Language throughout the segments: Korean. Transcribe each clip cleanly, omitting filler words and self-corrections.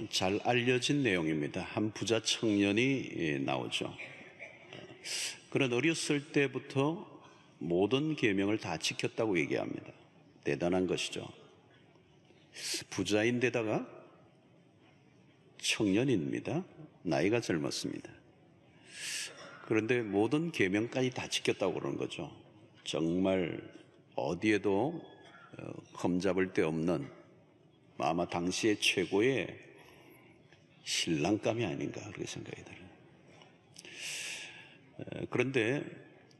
잘 알려진 내용입니다. 한 부자 청년이 나오죠. 그는 어렸을 때부터 모든 계명을 다 지켰다고 얘기합니다. 대단한 것이죠. 부자인데다가 청년입니다. 나이가 젊었습니다. 그런데 모든 계명까지 다 지켰다고 그러는 거죠. 정말 어디에도 흠잡을 데 없는 아마 당시의 최고의 신랑감이 아닌가 그렇게 생각이 들어요. 그런데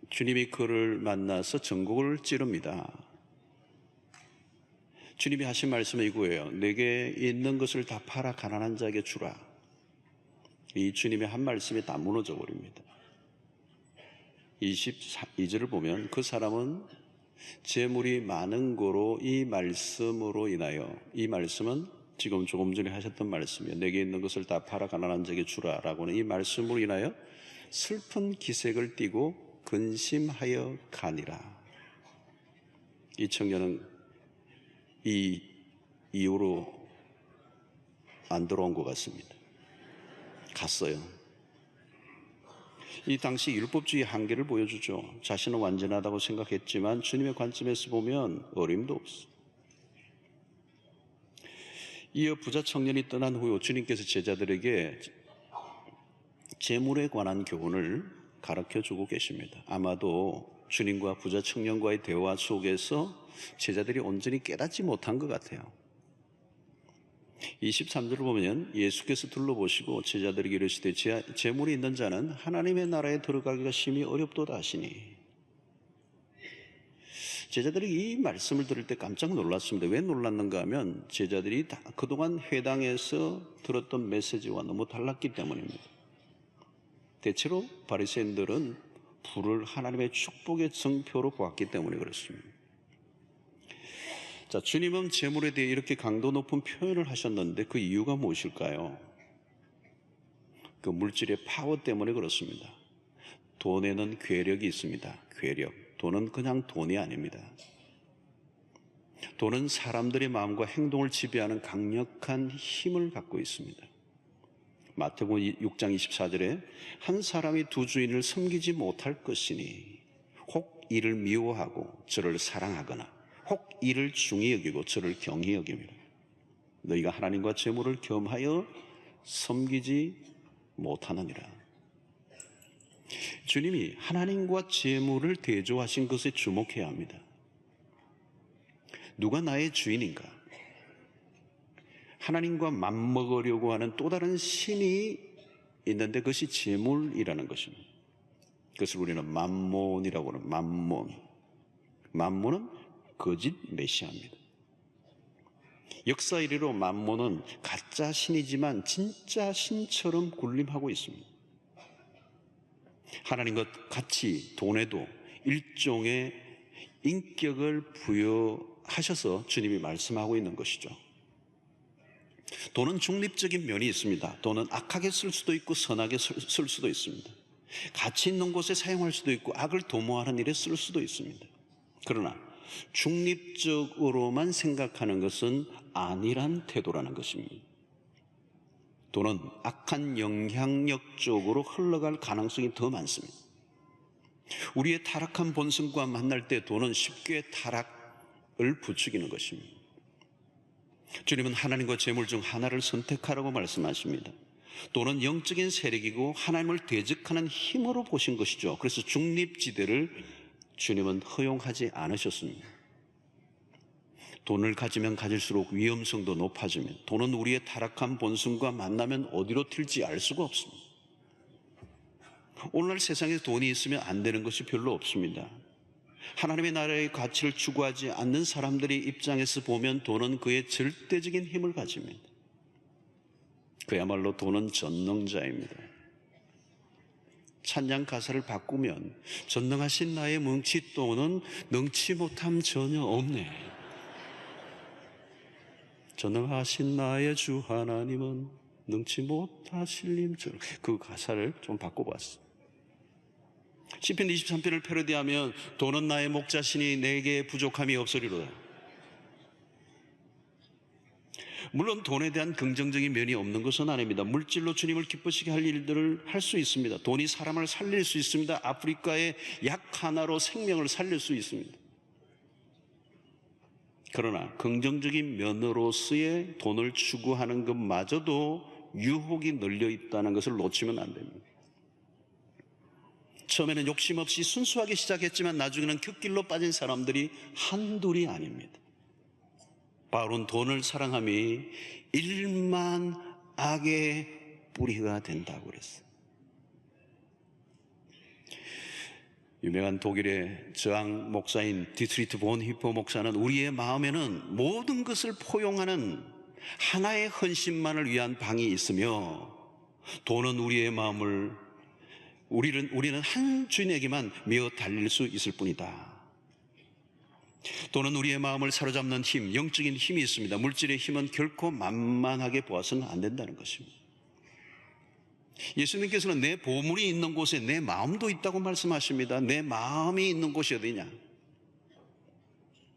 주님이 그를 만나서 전곡을 찌릅니다. 주님이 하신 말씀은 이거예요. 내게 있는 것을 다 팔아 가난한 자에게 주라. 이 주님의 한 말씀이 다 무너져 버립니다. 22절을 보면 그 사람은 재물이 많은 거로 이 말씀으로 인하여, 이 말씀은 지금 조금 전에 하셨던 말씀이에요. 내게 있는 것을 다 팔아 가난한 자에게 주라라고는 이 말씀으로 인하여 슬픈 기색을 띠고 근심하여 가니라. 이 청년은 이 이후로 안 돌아온 것 같습니다. 갔어요. 이 당시 율법주의 한계를 보여주죠. 자신은 완전하다고 생각했지만 주님의 관점에서 보면 어림도 없어. 이어 부자 청년이 떠난 후 주님께서 제자들에게 재물에 관한 교훈을 가르쳐주고 계십니다. 아마도 주님과 부자 청년과의 대화 속에서 제자들이 온전히 깨닫지 못한 것 같아요. 23절을 보면 예수께서 둘러보시고 제자들에게 이르시되 재물이 있는 자는 하나님의 나라에 들어가기가 심히 어렵도다 하시니. 제자들이 이 말씀을 들을 때 깜짝 놀랐습니다. 왜 놀랐는가 하면 제자들이 그동안 회당에서 들었던 메시지와 너무 달랐기 때문입니다. 대체로 바리새인들은 불을 하나님의 축복의 증표로 보았기 때문에 그렇습니다. 자, 주님은 재물에 대해 이렇게 강도 높은 표현을 하셨는데 그 이유가 무엇일까요? 그 물질의 파워 때문에 그렇습니다. 돈에는 괴력이 있습니다. 괴력. 돈은 그냥 돈이 아닙니다. 돈은 사람들의 마음과 행동을 지배하는 강력한 힘을 갖고 있습니다. 마태복음 6장 24절에 한 사람이 두 주인을 섬기지 못할 것이니 혹 이를 미워하고 저를 사랑하거나 혹 이를 중히 여기고 저를 경히 여깁니다. 너희가 하나님과 재물을 겸하여 섬기지 못하느니라. 주님이 하나님과 재물을 대조하신 것에 주목해야 합니다. 누가 나의 주인인가? 하나님과 맞먹으려고 하는 또 다른 신이 있는데 그것이 재물이라는 것입니다. 그것을 우리는 맘몬이라고 하는 맘몬. 맘몬은 거짓 메시아입니다. 역사 이래로 맘몬은 가짜 신이지만 진짜 신처럼 군림하고 있습니다. 하나님과 같이 돈에도 일종의 인격을 부여하셔서 주님이 말씀하고 있는 것이죠. 돈은 중립적인 면이 있습니다. 돈은 악하게 쓸 수도 있고 선하게 쓸 수도 있습니다. 가치 있는 곳에 사용할 수도 있고 악을 도모하는 일에 쓸 수도 있습니다. 그러나 중립적으로만 생각하는 것은 아니란 태도라는 것입니다. 돈은 악한 영향력 쪽으로 흘러갈 가능성이 더 많습니다. 우리의 타락한 본성과 만날 때 돈은 쉽게 타락을 부추기는 것입니다. 주님은 하나님과 재물 중 하나를 선택하라고 말씀하십니다. 돈은 영적인 세력이고 하나님을 대적하는 힘으로 보신 것이죠. 그래서 중립지대를 주님은 허용하지 않으셨습니다. 돈을 가지면 가질수록 위험성도 높아지면 돈은 우리의 타락한 본성과 만나면 어디로 튈지 알 수가 없습니다. 오늘날 세상에 돈이 있으면 안 되는 것이 별로 없습니다. 하나님의 나라의 가치를 추구하지 않는 사람들의 입장에서 보면 돈은 그의 절대적인 힘을 가집니다. 그야말로 돈은 전능자입니다. 찬양 가사를 바꾸면 전능하신 나의 뭉칫돈은 능치 못함 전혀 없네. 전능하신 나의 주 하나님은 능치 못하실 님처럼. 그 가사를 좀 바꿔봤어. 시편 23편을 패러디하면 돈은 나의 목자시니 내게 부족함이 없으리로다. 물론 돈에 대한 긍정적인 면이 없는 것은 아닙니다. 물질로 주님을 기쁘시게 할 일들을 할 수 있습니다. 돈이 사람을 살릴 수 있습니다. 아프리카의 약 하나로 생명을 살릴 수 있습니다. 그러나 긍정적인 면으로서의 돈을 추구하는 것마저도 유혹이 널려 있다는 것을 놓치면 안 됩니다. 처음에는 욕심 없이 순수하게 시작했지만 나중에는 흙길로 빠진 사람들이 한둘이 아닙니다. 바울은 돈을 사랑함이 일만 악의 뿌리가 된다고 그랬어요. 유명한 독일의 저항 목사인 디트리트 본 히퍼 목사는 우리의 마음에는 모든 것을 포용하는 하나의 헌신만을 위한 방이 있으며 돈은 우리의 마음을 우리는 한 주인에게만 메어 달릴 수 있을 뿐이다. 돈은 우리의 마음을 사로잡는 힘, 영적인 힘이 있습니다. 물질의 힘은 결코 만만하게 보아서는 안 된다는 것입니다. 예수님께서는 내 보물이 있는 곳에 내 마음도 있다고 말씀하십니다. 내 마음이 있는 곳이 어디냐?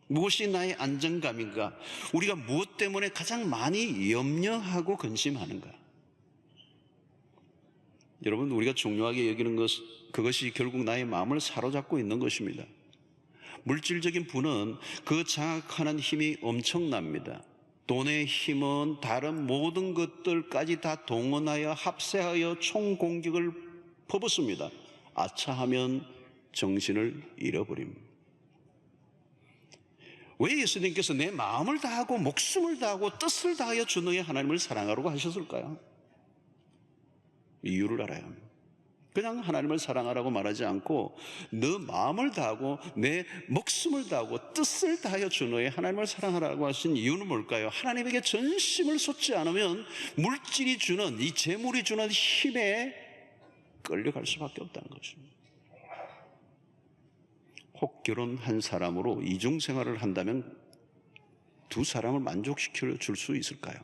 무엇이 나의 안정감인가? 우리가 무엇 때문에 가장 많이 염려하고 근심하는가? 여러분, 우리가 중요하게 여기는 그것이 결국 나의 마음을 사로잡고 있는 것입니다. 물질적인 부는 그 장악하는 힘이 엄청납니다. 돈의 힘은 다른 모든 것들까지 다 동원하여 합세하여 총공격을 퍼붓습니다. 아차하면 정신을 잃어버립니다. 왜 예수님께서 내 마음을 다하고 목숨을 다하고 뜻을 다하여 주 너의 하나님을 사랑하라고 하셨을까요? 이유를 알아야 합니다. 그냥 하나님을 사랑하라고 말하지 않고 너 마음을 다하고 내 목숨을 다하고 뜻을 다하여 주 너의 하나님을 사랑하라고 하신 이유는 뭘까요? 하나님에게 전심을 쏟지 않으면 물질이 주는, 이 재물이 주는 힘에 끌려갈 수밖에 없다는 것입니다. 혹 결혼한 사람으로 이중생활을 한다면 두 사람을 만족시켜 줄 수 있을까요?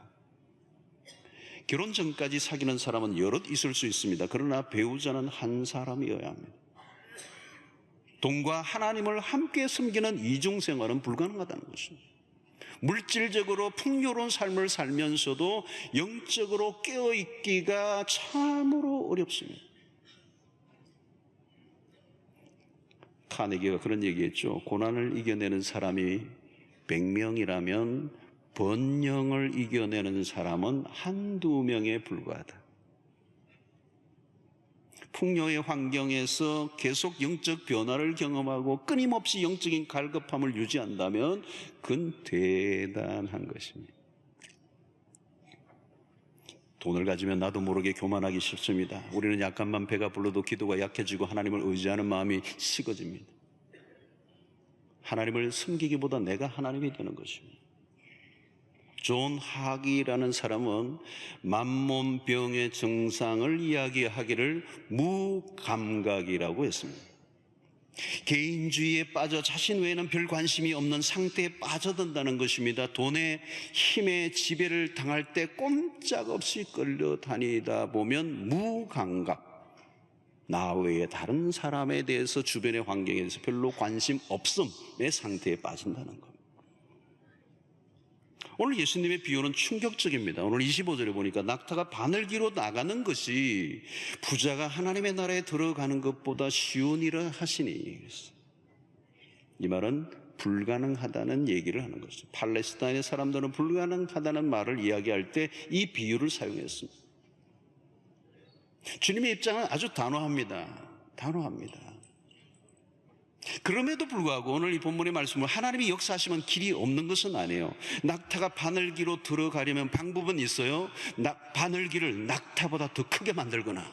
결혼 전까지 사귀는 사람은 여럿 있을 수 있습니다. 그러나 배우자는 한 사람이어야 합니다. 돈과 하나님을 함께 섬기는 이중생활은 불가능하다는 것입니다. 물질적으로 풍요로운 삶을 살면서도 영적으로 깨어있기가 참으로 어렵습니다. 카네기가 그런 얘기했죠. 고난을 이겨내는 사람이 100명이라면 번영을 이겨내는 사람은 한두 명에 불과하다. 풍요의 환경에서 계속 영적 변화를 경험하고 끊임없이 영적인 갈급함을 유지한다면 그건 대단한 것입니다. 돈을 가지면 나도 모르게 교만하기 쉽습니다. 우리는 약간만 배가 불러도 기도가 약해지고 하나님을 의지하는 마음이 식어집니다. 하나님을 섬기기보다 내가 하나님이 되는 것입니다. 존 하기라는 사람은 만몬병의 증상을 이야기하기를 무감각이라고 했습니다. 개인주의에 빠져 자신 외에는 별 관심이 없는 상태에 빠져든다는 것입니다. 돈의 힘에 지배를 당할 때 꼼짝없이 끌려다니다 보면 무감각, 나 외에 다른 사람에 대해서 주변의 환경에 대해서 별로 관심 없음의 상태에 빠진다는 겁니다. 오늘 예수님의 비유는 충격적입니다. 오늘 25절에 보니까 낙타가 바늘기로 나가는 것이 부자가 하나님의 나라에 들어가는 것보다 쉬운 일을 하시니, 이 말은 불가능하다는 얘기를 하는 것이죠. 팔레스타인의 사람들은 불가능하다는 말을 이야기할 때 이 비유를 사용했습니다. 주님의 입장은 아주 단호합니다. 그럼에도 불구하고 오늘 이 본문의 말씀은 하나님이 역사하시면 길이 없는 것은 아니에요. 낙타가 바늘기로 들어가려면 방법은 있어요. 바늘기를 낙타보다 더 크게 만들거나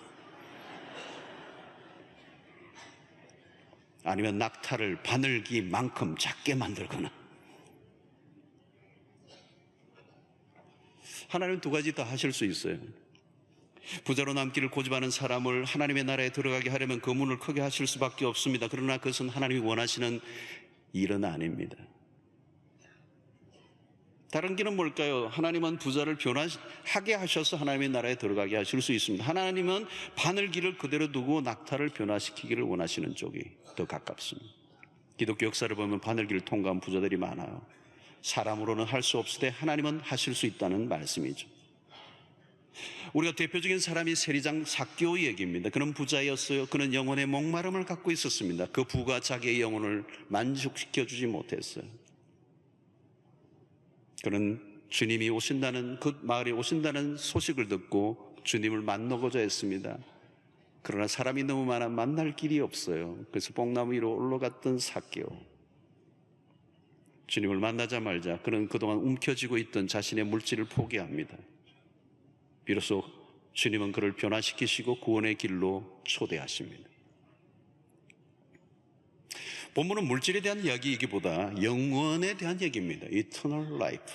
아니면 낙타를 바늘기만큼 작게 만들거나. 하나님은 두 가지 다 하실 수 있어요. 부자로 남기를 고집하는 사람을 하나님의 나라에 들어가게 하려면 그 문을 크게 하실 수밖에 없습니다. 그러나 그것은 하나님이 원하시는 일은 아닙니다. 다른 길은 뭘까요? 하나님은 부자를 변화하게 하셔서 하나님의 나라에 들어가게 하실 수 있습니다. 하나님은 바늘기를 그대로 두고 낙타를 변화시키기를 원하시는 쪽이 더 가깝습니다. 기독교 역사를 보면 바늘기를 통과한 부자들이 많아요. 사람으로는 할 수 없으되 하나님은 하실 수 있다는 말씀이죠. 우리가 대표적인 사람이 세리장 삭개오의 얘기입니다. 그는 부자였어요. 그는 영혼의 목마름을 갖고 있었습니다. 그 부가 자기의 영혼을 만족시켜주지 못했어요. 그는 주님이 오신다는, 그 마을에 오신다는 소식을 듣고 주님을 만나고자 했습니다. 그러나 사람이 너무 많아 만날 길이 없어요. 그래서 뽕나무 위로 올라갔던 삭개오. 주님을 만나자마자 그는 그동안 움켜쥐고 있던 자신의 물질을 포기합니다. 비로소 주님은 그를 변화시키시고 구원의 길로 초대하십니다. 본문은 물질에 대한 이야기이기보다 영원에 대한 얘기입니다. Eternal life.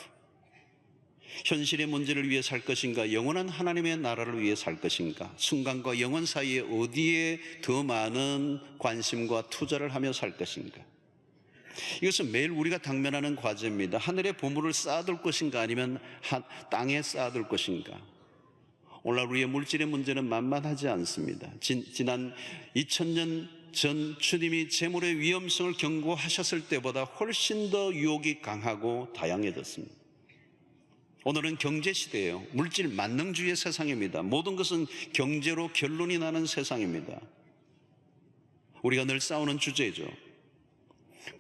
현실의 문제를 위해 살 것인가, 영원한 하나님의 나라를 위해 살 것인가, 순간과 영원 사이에 어디에 더 많은 관심과 투자를 하며 살 것인가. 이것은 매일 우리가 당면하는 과제입니다. 하늘의 보물을 쌓아둘 것인가, 아니면 땅에 쌓아둘 것인가. 오늘날 우리의 물질의 문제는 만만하지 않습니다. 지난 2000년 전 주님이 재물의 위험성을 경고하셨을 때보다 훨씬 더 유혹이 강하고 다양해졌습니다. 오늘은 경제시대예요. 물질 만능주의의 세상입니다. 모든 것은 경제로 결론이 나는 세상입니다. 우리가 늘 싸우는 주제죠.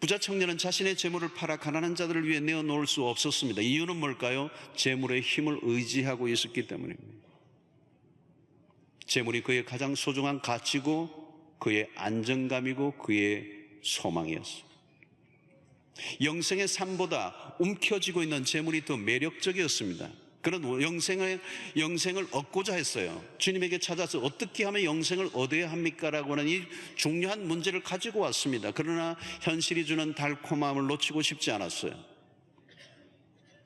부자 청년은 자신의 재물을 팔아 가난한 자들을 위해 내어놓을 수 없었습니다. 이유는 뭘까요? 재물의 힘을 의지하고 있었기 때문입니다. 재물이 그의 가장 소중한 가치고 그의 안정감이고 그의 소망이었습니다. 영생의 삶보다 움켜쥐고 있는 재물이 더 매력적이었습니다. 그런 영생을 얻고자 했어요. 주님에게 찾아서 어떻게 하면 영생을 얻어야 합니까? 라고 하는 이 중요한 문제를 가지고 왔습니다. 그러나 현실이 주는 달콤함을 놓치고 싶지 않았어요.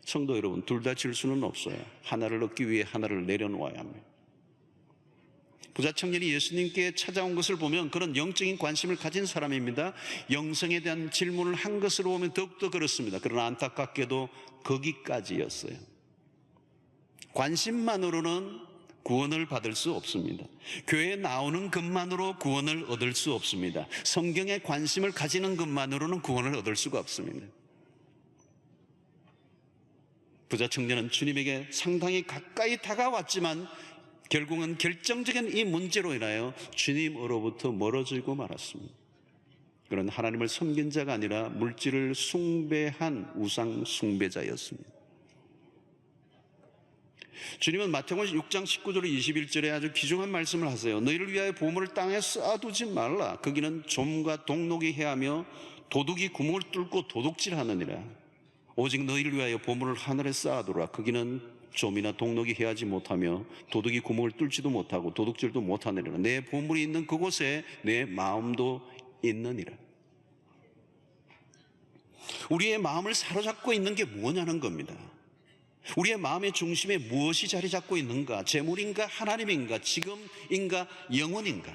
성도 여러분, 둘 다 질 수는 없어요. 하나를 얻기 위해 하나를 내려놓아야 합니다. 부자 청년이 예수님께 찾아온 것을 보면 그런 영적인 관심을 가진 사람입니다. 영생에 대한 질문을 한 것으로 보면 더욱더 그렇습니다. 그러나 안타깝게도 거기까지였어요. 관심만으로는 구원을 받을 수 없습니다. 교회에 나오는 것만으로 구원을 얻을 수 없습니다. 성경에 관심을 가지는 것만으로는 구원을 얻을 수가 없습니다. 부자 청년은 주님에게 상당히 가까이 다가왔지만 결국은 결정적인 이 문제로 인하여 주님으로부터 멀어지고 말았습니다. 그런 하나님을 섬긴 자가 아니라 물질을 숭배한 우상 숭배자였습니다. 주님은 마태복음 6장 19절 21절에 아주 귀중한 말씀을 하세요. 너희를 위하여 보물을 땅에 쌓아두지 말라. 거기는 좀과 동록이 해하며 도둑이 구멍을 뚫고 도둑질하느니라. 오직 너희를 위하여 보물을 하늘에 쌓아두라. 거기는 좀이나 동록이 해하지 못하며 도둑이 구멍을 뚫지도 못하고 도둑질도 못하느니라. 내 보물이 있는 그곳에 내 마음도 있느니라. 우리의 마음을 사로잡고 있는 게 뭐냐는 겁니다. 우리의 마음의 중심에 무엇이 자리 잡고 있는가? 재물인가? 하나님인가? 지금인가? 영원인가?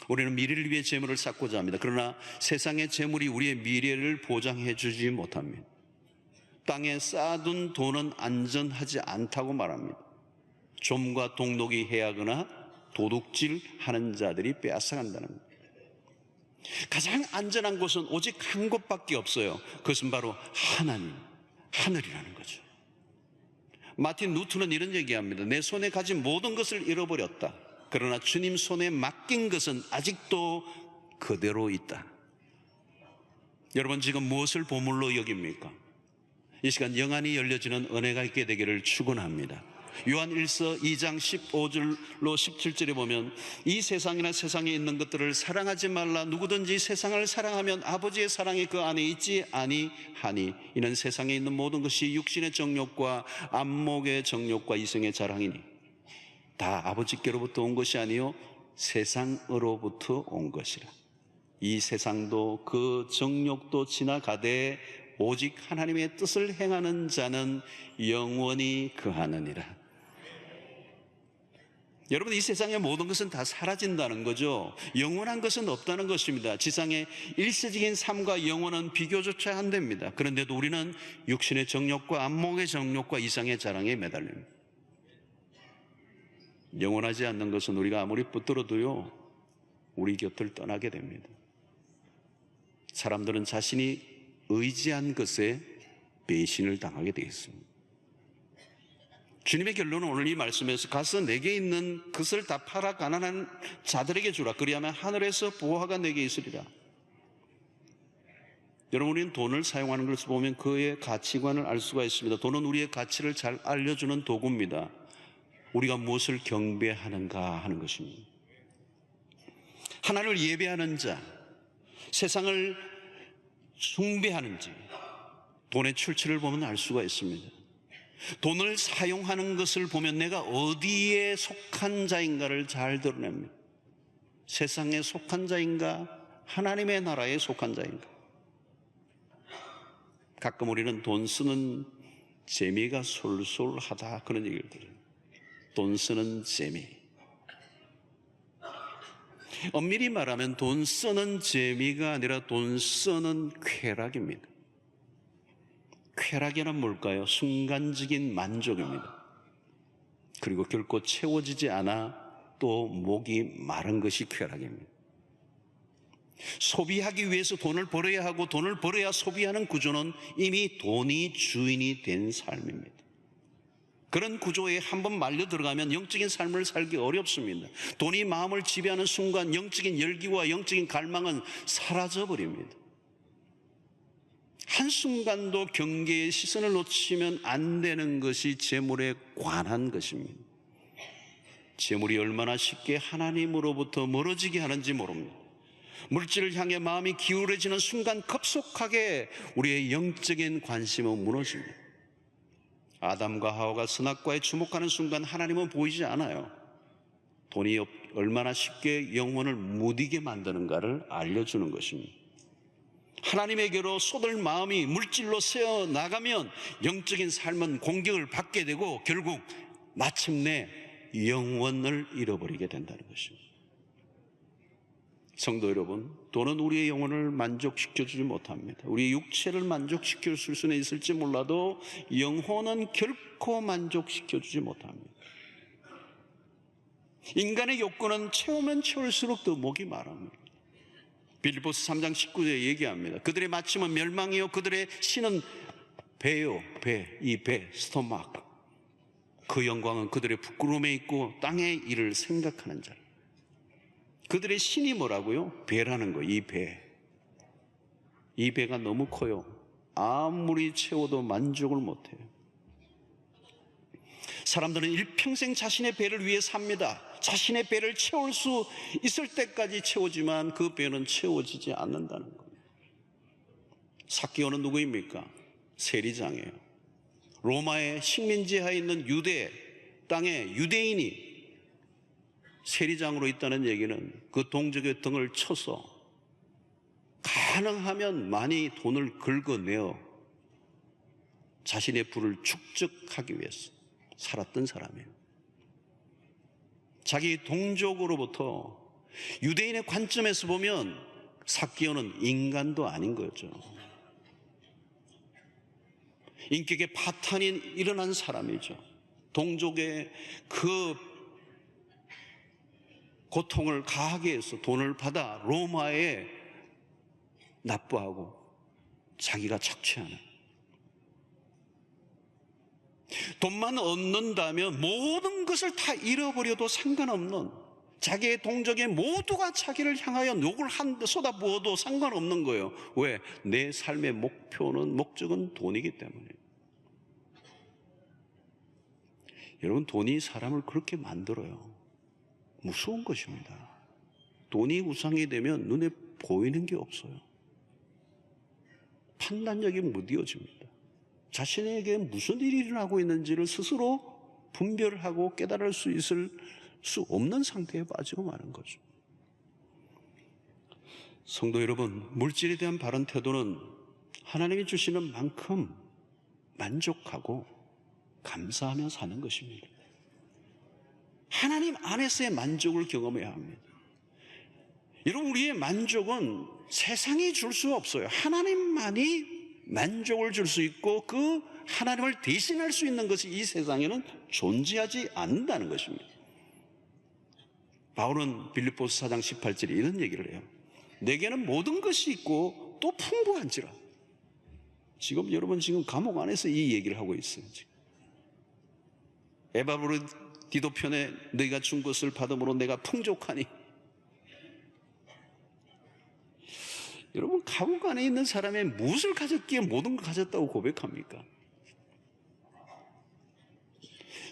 우리는 미래를 위해 재물을 쌓고자 합니다. 그러나 세상의 재물이 우리의 미래를 보장해 주지 못합니다. 땅에 쌓아둔 돈은 안전하지 않다고 말합니다. 좀과 동록이 해하거나 도둑질하는 자들이 빼앗아간다는 겁니다. 가장 안전한 곳은 오직 한 곳밖에 없어요. 그것은 바로 하나님, 하늘이라는 거죠. 마틴 루터는 이런 얘기합니다. 내 손에 가진 모든 것을 잃어버렸다. 그러나 주님 손에 맡긴 것은 아직도 그대로 있다. 여러분, 지금 무엇을 보물로 여깁니까? 이 시간 영안이 열려지는 은혜가 있게 되기를 축원합니다. 요한 1서 2장 15절로 17절에 보면 이 세상이나 세상에 있는 것들을 사랑하지 말라. 누구든지 세상을 사랑하면 아버지의 사랑이 그 안에 있지 아니하니. 이는 세상에 있는 모든 것이 육신의 정욕과 안목의 정욕과 이성의 자랑이니 다 아버지께로부터 온 것이 아니요 세상으로부터 온 것이라. 이 세상도 그 정욕도 지나가되 오직 하나님의 뜻을 행하는 자는 영원히 거하느니라. 여러분, 이 세상의 모든 것은 다 사라진다는 거죠. 영원한 것은 없다는 것입니다. 지상의 일시적인 삶과 영원은 비교조차 안 됩니다. 그런데도 우리는 육신의 정욕과 안목의 정욕과 이상의 자랑에 매달립니다. 영원하지 않는 것은 우리가 아무리 붙들어도요 우리 곁을 떠나게 됩니다. 사람들은 자신이 의지한 것에 배신을 당하게 되겠습니다. 주님의 결론은 오늘 이 말씀에서 가서 내게 있는 것을 다 팔아 가난한 자들에게 주라. 그리하면 하늘에서 보화가 내게 있으리라. 여러분, 우리는 돈을 사용하는 것을 보면 그의 가치관을 알 수가 있습니다. 돈은 우리의 가치를 잘 알려주는 도구입니다. 우리가 무엇을 경배하는가 하는 것입니다. 하나님을 예배하는 자, 세상을 숭배하는지 돈의 출처를 보면 알 수가 있습니다. 돈을 사용하는 것을 보면 내가 어디에 속한 자인가를 잘 드러냅니다. 세상에 속한 자인가, 하나님의 나라에 속한 자인가. 가끔 우리는 돈 쓰는 재미가 솔솔하다 그런 얘기를 들어요. 돈 쓰는 재미. 엄밀히 말하면 돈 쓰는 재미가 아니라 돈 쓰는 쾌락입니다. 쾌락이란 뭘까요? 순간적인 만족입니다. 그리고 결코 채워지지 않아 또 목이 마른 것이 쾌락입니다. 소비하기 위해서 돈을 벌어야 하고 돈을 벌어야 소비하는 구조는 이미 돈이 주인이 된 삶입니다. 그런 구조에 한번 말려 들어가면 영적인 삶을 살기 어렵습니다. 돈이 마음을 지배하는 순간 영적인 열기와 영적인 갈망은 사라져버립니다. 한순간도 경계의 시선을 놓치면 안 되는 것이 재물에 관한 것입니다. 재물이 얼마나 쉽게 하나님으로부터 멀어지게 하는지 모릅니다. 물질을 향해 마음이 기울어지는 순간 급속하게 우리의 영적인 관심은 무너집니다. 아담과 하와가 선악과에 주목하는 순간 하나님은 보이지 않아요. 돈이 얼마나 쉽게 영혼을 무디게 만드는가를 알려주는 것입니다. 하나님에게로 쏟을 마음이 물질로 새어 나가면 영적인 삶은 공격을 받게 되고 결국 마침내 영혼을 잃어버리게 된다는 것입니다. 성도 여러분, 돈은 우리의 영혼을 만족시켜주지 못합니다. 우리의 육체를 만족시킬 수는 있을지 몰라도 영혼은 결코 만족시켜주지 못합니다. 인간의 욕구는 채우면 채울수록 더 목이 마릅니다. 빌립보서 3장 19절에 얘기합니다. 그들의 마침은 멸망이요 그들의 신은 배요, 배, 이 배, 스토막. 그 영광은 그들의 부끄러움에 있고 땅의 일을 생각하는 자. 그들의 신이 뭐라고요? 배라는 거예요. 이 배. 이 배가 너무 커요. 아무리 채워도 만족을 못해요. 사람들은 일평생 자신의 배를 위해 삽니다. 자신의 배를 채울 수 있을 때까지 채우지만 그 배는 채워지지 않는다는 거예요. 삭개오는 누구입니까? 세리장이에요. 로마의 식민지하에 있는 유대 땅에 유대인이 세리장으로 있다는 얘기는 그 동족의 등을 쳐서 가능하면 많이 돈을 긁어내어 자신의 부를 축적하기 위해서 살았던 사람이에요. 자기 동족으로부터 유대인의 관점에서 보면 삭개오는 인간도 아닌 거죠. 인격의 파탄이 일어난 사람이죠. 동족의 그 고통을 가하게 해서 돈을 받아 로마에 납부하고 자기가 착취하는. 돈만 얻는다면 모든 것을 다 잃어버려도 상관없는, 자기의 동족의 모두가 자기를 향하여 욕을 쏟아부어도 상관없는 거예요. 왜? 내 삶의 목적은 돈이기 때문에. 여러분, 돈이 사람을 그렇게 만들어요. 무서운 것입니다. 돈이 우상이 되면 눈에 보이는 게 없어요. 판단력이 무뎌집니다. 자신에게 무슨 일이 일어나고 있는지를 스스로 분별하고 깨달을 수 있을 수 없는 상태에 빠지고 마는 거죠. 성도 여러분, 물질에 대한 바른 태도는 하나님이 주시는 만큼 만족하고 감사하며 사는 것입니다. 하나님 안에서의 만족을 경험해야 합니다. 여러분, 우리의 만족은 세상이 줄 수 없어요. 하나님만이 만족을 줄 수 있고 그 하나님을 대신할 수 있는 것이 이 세상에는 존재하지 않는다는 것입니다. 바울은 빌립보서 4장 18절에 이런 얘기를 해요. 내게는 모든 것이 있고 또 풍부한지라 지금 여러분 지금 감옥 안에서 이 얘기를 하고 있어요. 지금. 에바브르디도 편에 너희가 준 것을 받음으로 내가 풍족하니. 여러분 감옥 안에 있는 사람이 무엇을 가졌기에 모든 걸 가졌다고 고백합니까?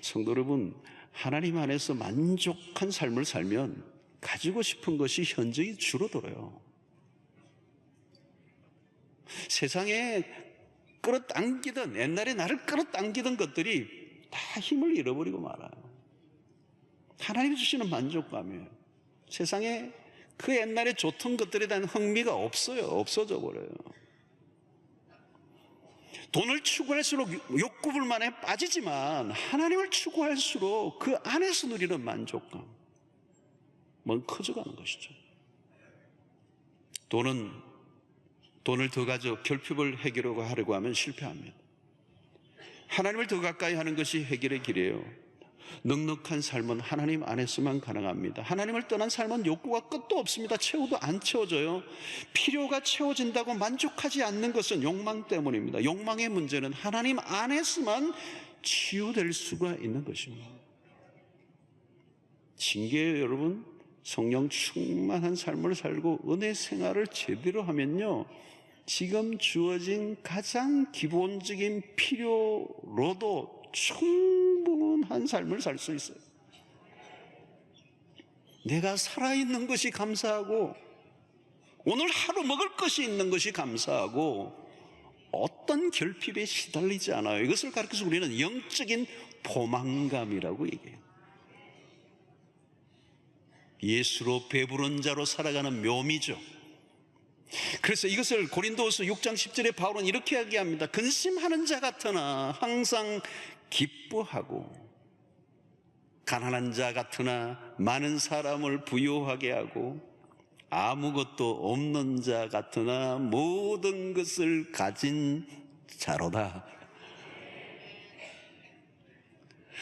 성도 여러분, 하나님 안에서 만족한 삶을 살면 가지고 싶은 것이 현저히 줄어들어요. 세상에 끌어당기던, 옛날에 나를 끌어당기던 것들이 다 힘을 잃어버리고 말아요. 하나님이 주시는 만족감이에요. 세상에 그 옛날에 좋던 것들에 대한 흥미가 없어요. 없어져 버려요. 돈을 추구할수록 욕구불만에 빠지지만 하나님을 추구할수록 그 안에서 누리는 만족감은 커져가는 것이죠. 돈을 더 가져 결핍을 해결하려고 하면 실패합니다. 하나님을 더 가까이 하는 것이 해결의 길이에요. 넉넉한 삶은 하나님 안에서만 가능합니다. 하나님을 떠난 삶은 욕구가 끝도 없습니다. 채워도 안 채워져요. 필요가 채워진다고 만족하지 않는 것은 욕망 때문입니다. 욕망의 문제는 하나님 안에서만 치유될 수가 있는 것입니다. 징계예요, 여러분. 성령 충만한 삶을 살고 은혜 생활을 제대로 하면요, 지금 주어진 가장 기본적인 필요로도 충분한 삶을 살 수 있어요. 내가 살아있는 것이 감사하고 오늘 하루 먹을 것이 있는 것이 감사하고 어떤 결핍에 시달리지 않아요. 이것을 가르쳐서 우리는 영적인 포만감이라고 얘기해요. 예수로 배부른 자로 살아가는 묘미죠. 그래서 이것을 고린도후서 6장 10절에 바울은 이렇게 이야기합니다. 근심하는 자 같으나 항상 기뻐하고 가난한 자 같으나 많은 사람을 부유하게 하고 아무것도 없는 자 같으나 모든 것을 가진 자로다.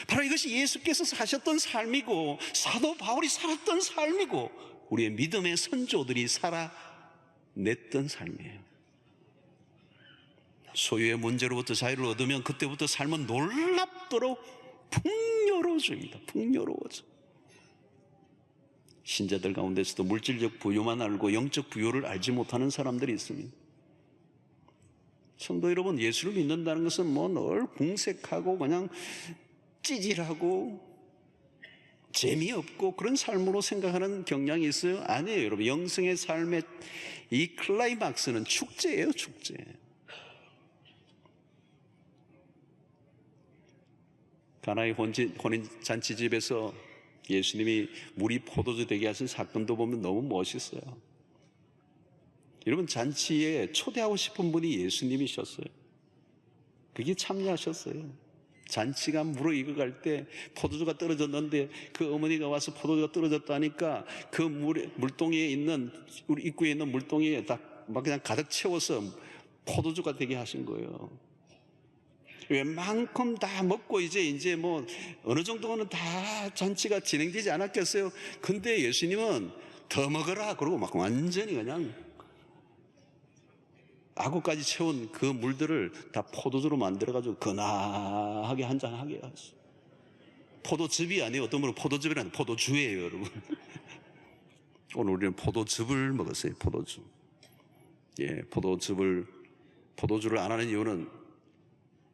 바로 이것이 예수께서 사셨던 삶이고 사도 바울이 살았던 삶이고 우리의 믿음의 선조들이 살아냈던 삶이에요. 소유의 문제로부터 자유를 얻으면 그때부터 삶은 놀랍도록 풍요로워집니다. 풍요로워져. 신자들 가운데서도 물질적 부유만 알고 영적 부유를 알지 못하는 사람들이 있습니다. 성도 여러분, 예수를 믿는다는 것은 뭐 늘 궁색하고 그냥 찌질하고 재미없고 그런 삶으로 생각하는 경향이 있어요? 아니에요, 여러분. 영성의 삶의 이 클라이막스는 축제예요, 축제. 가나의 혼인잔치집에서 예수님이 물이 포도주 되게 하신 사건도 보면 너무 멋있어요. 여러분, 잔치에 초대하고 싶은 분이 예수님이셨어요. 그게 참여하셨어요. 잔치가 무르익어갈 때 포도주가 떨어졌는데 그 어머니가 와서 포도주가 떨어졌다니까 그 물동이에 있는, 우리 입구에 있는 물동이에 다 막 그냥 가득 채워서 포도주가 되게 하신 거예요. 웬만큼 다 먹고 이제 뭐 어느 정도는 다 잔치가 진행되지 않았겠어요? 근데 예수님은 더 먹어라 그러고 막 완전히 그냥 아구까지 채운 그 물들을 다 포도주로 만들어가지고 근하게 한잔하게 하셨어요. 포도즙이 아니에요. 어떤 분은 포도즙이라는 포도주예요, 여러분. 오늘 우리는 포도즙을 먹었어요. 포도주. 예, 포도주를 안 하는 이유는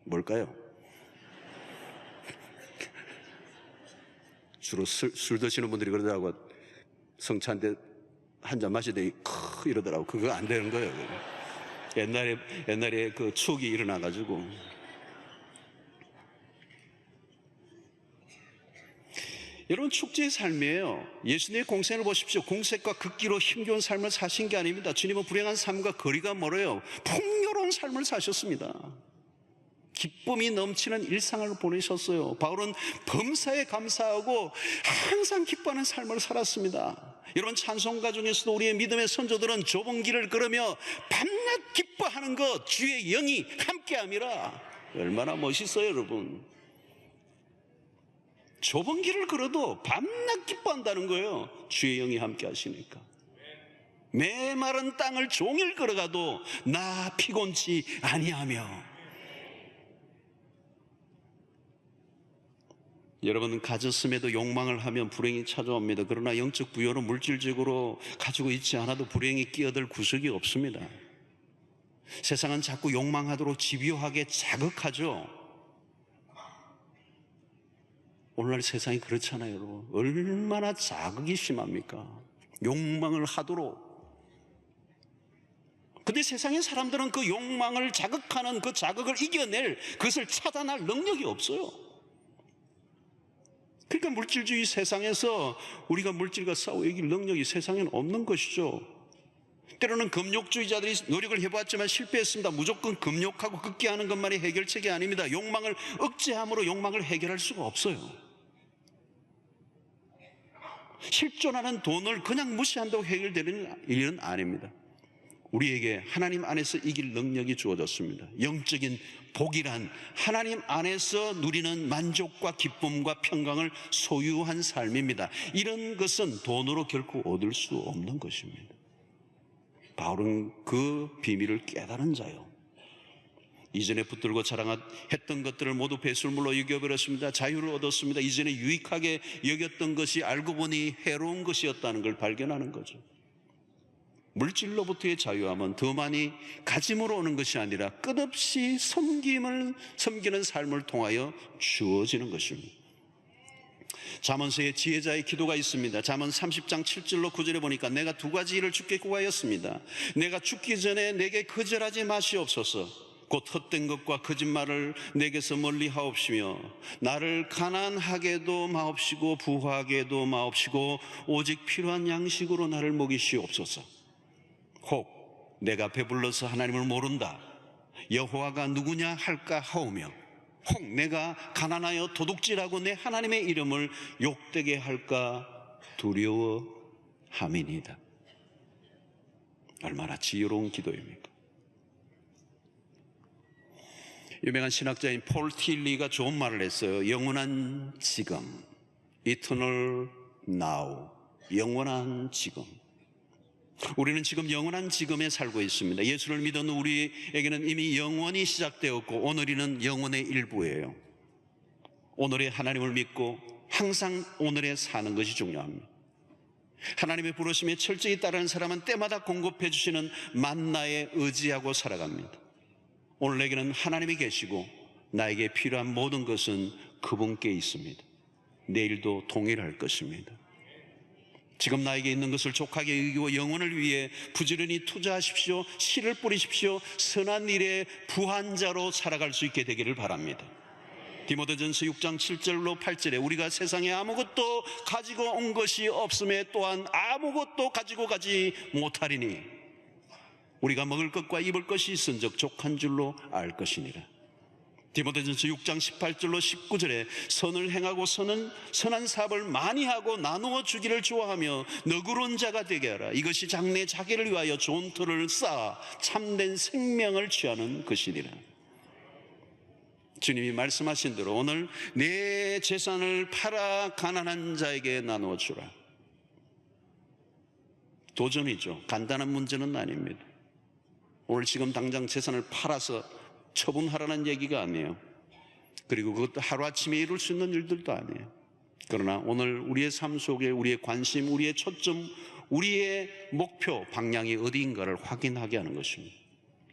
뭘까요? 주로 술 드시는 분들이 그러더라고. 성찬때 한 잔 마시더니 이러더라고. 그거 안 되는 거예요. 옛날에 그 추억이 일어나가지고. 여러분, 축제의 삶이에요. 예수님의 공생을 보십시오. 공색과 극기로 힘겨운 삶을 사신 게 아닙니다. 주님은 불행한 삶과 거리가 멀어요. 풍요로운 삶을 사셨습니다. 기쁨이 넘치는 일상을 보내셨어요. 바울은 범사에 감사하고 항상 기뻐하는 삶을 살았습니다. 이런 찬송가 중에서도 우리의 믿음의 선조들은 좁은 길을 걸으며 밤낮 기뻐하는 것, 주의 영이 함께함이라. 얼마나 멋있어요, 여러분. 좁은 길을 걸어도 밤낮 기뻐한다는 거예요. 주의 영이 함께 하시니까. 메마른 땅을 종일 걸어가도 나 피곤치 아니하며. 여러분, 가졌음에도 욕망을 하면 불행이 찾아옵니다. 그러나 영적 부여는 물질적으로 가지고 있지 않아도 불행이 끼어들 구석이 없습니다. 세상은 자꾸 욕망하도록 집요하게 자극하죠. 오늘날 세상이 그렇잖아요, 여러분. 얼마나 자극이 심합니까? 욕망을 하도록. 근데 세상의 사람들은 그 욕망을 자극하는 그 자극을 이겨낼, 그것을 차단할 능력이 없어요. 그러니까 물질주의 세상에서 우리가 물질과 싸워 이길 능력이 세상에는 없는 것이죠. 때로는 금욕주의자들이 노력을 해봤지만 실패했습니다. 무조건 금욕하고 극기하는 것만이 해결책이 아닙니다. 욕망을 억제함으로 욕망을 해결할 수가 없어요. 실존하는 돈을 그냥 무시한다고 해결되는 일은 아닙니다. 우리에게 하나님 안에서 이길 능력이 주어졌습니다. 영적인 복이란 하나님 안에서 누리는 만족과 기쁨과 평강을 소유한 삶입니다. 이런 것은 돈으로 결코 얻을 수 없는 것입니다. 바울은 그 비밀을 깨달은 자요. 이전에 붙들고 자랑했던 것들을 모두 배설물로 여겨버렸습니다. 자유를 얻었습니다. 이전에 유익하게 여겼던 것이 알고 보니 해로운 것이었다는 걸 발견하는 거죠. 물질로부터의 자유함은 더 많이 가짐으로 오는 것이 아니라 끝없이 섬기는 삶을 통하여 주어지는 것입니다. 잠언서에 지혜자의 기도가 있습니다. 잠언 30장 7절로 9절에 보니까 내가 두 가지 일을 주께 구하였습니다. 내가 죽기 전에 내게 거절하지 마시옵소서. 곧 헛된 것과 거짓말을 내게서 멀리 하옵시며 나를 가난하게도 마옵시고 부하게도 마옵시고 오직 필요한 양식으로 나를 먹이시옵소서. 혹 내가 배불러서 하나님을 모른다, 여호와가 누구냐 할까 하오며 혹 내가 가난하여 도둑질하고 내 하나님의 이름을 욕되게 할까 두려워함이니이다. 얼마나 지혜로운 기도입니까? 유명한 신학자인 폴 틸리가 좋은 말을 했어요. 영원한 지금, Eternal Now, 영원한 지금. 우리는 지금 영원한 지금에 살고 있습니다. 예수를 믿은 우리에게는 이미 영원이 시작되었고 오늘이는 영원의 일부예요. 오늘의 하나님을 믿고 항상 오늘에 사는 것이 중요합니다. 하나님의 부르심에 철저히 따르는 사람은 때마다 공급해 주시는 만나에 의지하고 살아갑니다. 오늘 내게는 하나님이 계시고 나에게 필요한 모든 것은 그분께 있습니다. 내일도 동일할 것입니다. 지금 나에게 있는 것을 족하게 여기고 영혼을 위해 부지런히 투자하십시오. 씨를 뿌리십시오. 선한 일에 부한 자로 살아갈 수 있게 되기를 바랍니다. 디모데전서 6장 7절로 8절에 우리가 세상에 아무것도 가지고 온 것이 없음에 또한 아무것도 가지고 가지 못하리니 우리가 먹을 것과 입을 것이 있은즉 족한 줄로 알 것이니라. 디모데전서 6장 18절로 19절에 선을 행하고 선한 사업을 많이 하고 나누어 주기를 좋아하며 너그러운 자가 되게 하라. 이것이 장래 자기를 위하여 좋은 터를 쌓아 참된 생명을 취하는 것이니라. 주님이 말씀하신 대로 오늘 내 재산을 팔아 가난한 자에게 나누어 주라. 도전이죠. 간단한 문제는 아닙니다. 오늘 지금 당장 재산을 팔아서 처분하라는 얘기가 아니에요. 그리고 그것도 하루아침에 이룰 수 있는 일들도 아니에요. 그러나 오늘 우리의 삶 속에 우리의 관심, 우리의 초점, 우리의 목표, 방향이 어디인가를 확인하게 하는 것입니다.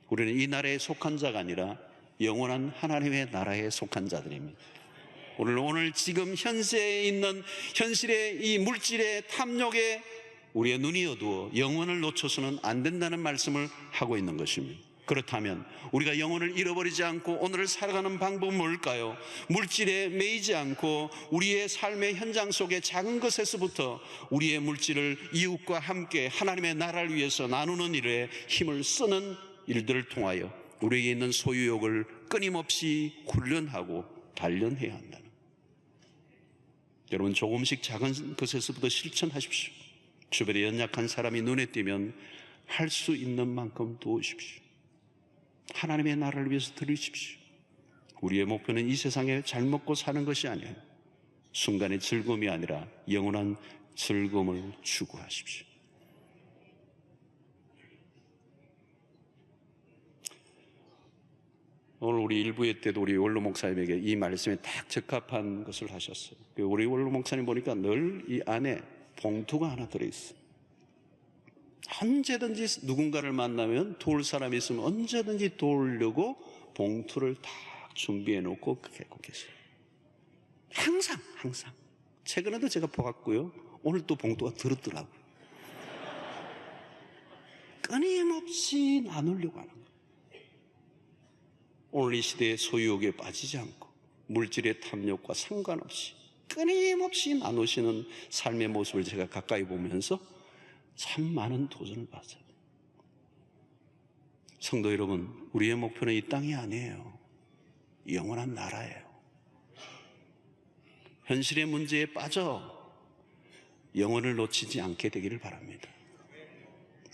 우리는 이 나라에 속한 자가 아니라 영원한 하나님의 나라에 속한 자들입니다. 오늘 지금 현세에 있는 현실의 이 물질의 탐욕에 우리의 눈이 어두워 영혼을 놓쳐서는 안 된다는 말씀을 하고 있는 것입니다. 그렇다면 우리가 영혼을 잃어버리지 않고 오늘을 살아가는 방법은 뭘까요? 물질에 매이지 않고 우리의 삶의 현장 속의 작은 것에서부터 우리의 물질을 이웃과 함께 하나님의 나라를 위해서 나누는 일에 힘을 쓰는 일들을 통하여 우리에게 있는 소유욕을 끊임없이 훈련하고 단련해야 한다는. 여러분, 조금씩 작은 것에서부터 실천하십시오. 주변에 연약한 사람이 눈에 띄면 할 수 있는 만큼 도우십시오. 하나님의 나라를 위해서 드리십시오. 우리의 목표는 이 세상에 잘 먹고 사는 것이 아니에요. 순간의 즐거움이 아니라 영원한 즐거움을 추구하십시오. 오늘 우리 일부회 때도 우리 원로 목사님에게 이 말씀에 딱 적합한 것을 하셨어요. 우리 원로 목사님 보니까 늘 이 안에 봉투가 하나 들어있어요. 언제든지 누군가를 만나면 도울 사람이 있으면 언제든지 도우려고 봉투를 딱 준비해 놓고 갖고 계세요. 항상 최근에도 제가 보았고요, 오늘 또 봉투가 들었더라고요. 끊임없이 나누려고 하는 거예요. 오늘 이 시대의 소유욕에 빠지지 않고 물질의 탐욕과 상관없이 끊임없이 나누시는 삶의 모습을 제가 가까이 보면서 참 많은 도전을 받아요. 성도 여러분, 우리의 목표는 이 땅이 아니에요. 영원한 나라예요. 현실의 문제에 빠져 영혼을 놓치지 않게 되기를 바랍니다.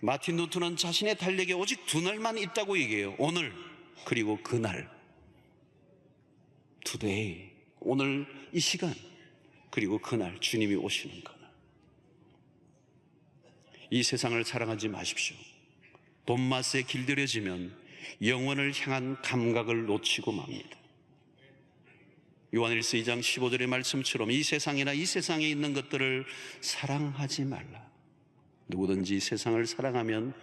마틴 루터는 자신의 달력에 오직 두 날만 있다고 얘기해요. 오늘, 그리고 그날. today, 오늘 이 시간, 그리고 그날, 주님이 오시는 그날. 이 세상을 사랑하지 마십시오. 돈맛에 길들여지면 영혼을 향한 감각을 놓치고 맙니다. 요한일서 2장 15절의 말씀처럼 이 세상이나 이 세상에 있는 것들을 사랑하지 말라. 누구든지 세상을 사랑하면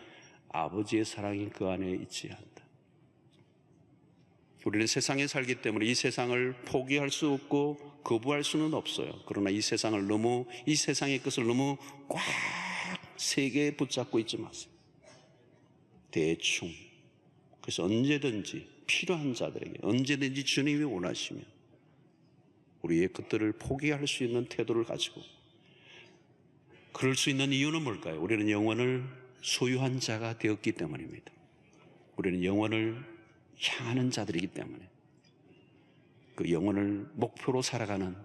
아버지의 사랑이 그 안에 있지 않다. 우리는 세상에 살기 때문에 이 세상을 포기할 수 없고 거부할 수는 없어요. 그러나 이 세상의 것을 너무 꽉 세게 붙잡고 있지 마세요. 대충. 그래서 언제든지 필요한 자들에게, 언제든지 주님이 원하시면 우리의 것들을 포기할 수 있는 태도를 가지고, 그럴 수 있는 이유는 뭘까요? 우리는 영혼을 소유한 자가 되었기 때문입니다. 우리는 영혼을 향하는 자들이기 때문에 그 영혼을 목표로 살아가는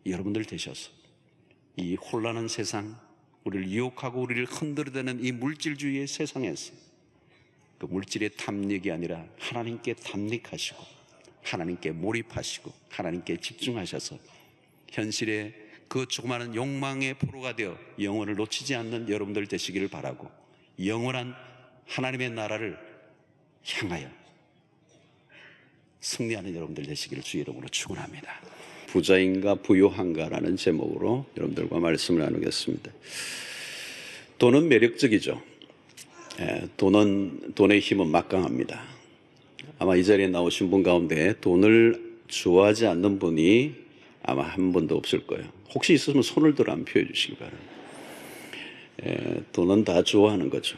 여러분들 되셔서 이 혼란한 세상, 우리를 유혹하고 우리를 흔들어대는 이 물질주의의 세상에서 그 물질의 탐닉이 아니라 하나님께 탐닉하시고 하나님께 몰입하시고 하나님께 집중하셔서 현실의 그 조그마한 욕망의 포로가 되어 영혼을 놓치지 않는 여러분들 되시기를 바라고, 영원한 하나님의 나라를 향하여 승리하는 여러분들 되시기를 주의 이름으로 축원합니다. 부자인가 부요한가라는 제목으로 여러분들과 말씀을 나누겠습니다. 돈은 매력적이죠. 돈의 힘은 막강합니다. 아마 이 자리에 나오신 분 가운데 돈을 좋아하지 않는 분이 아마 한 분도 없을 거예요. 혹시 있으면 손을 들어 안 펴 주시기 바랍니다. 돈은 다 좋아하는 거죠.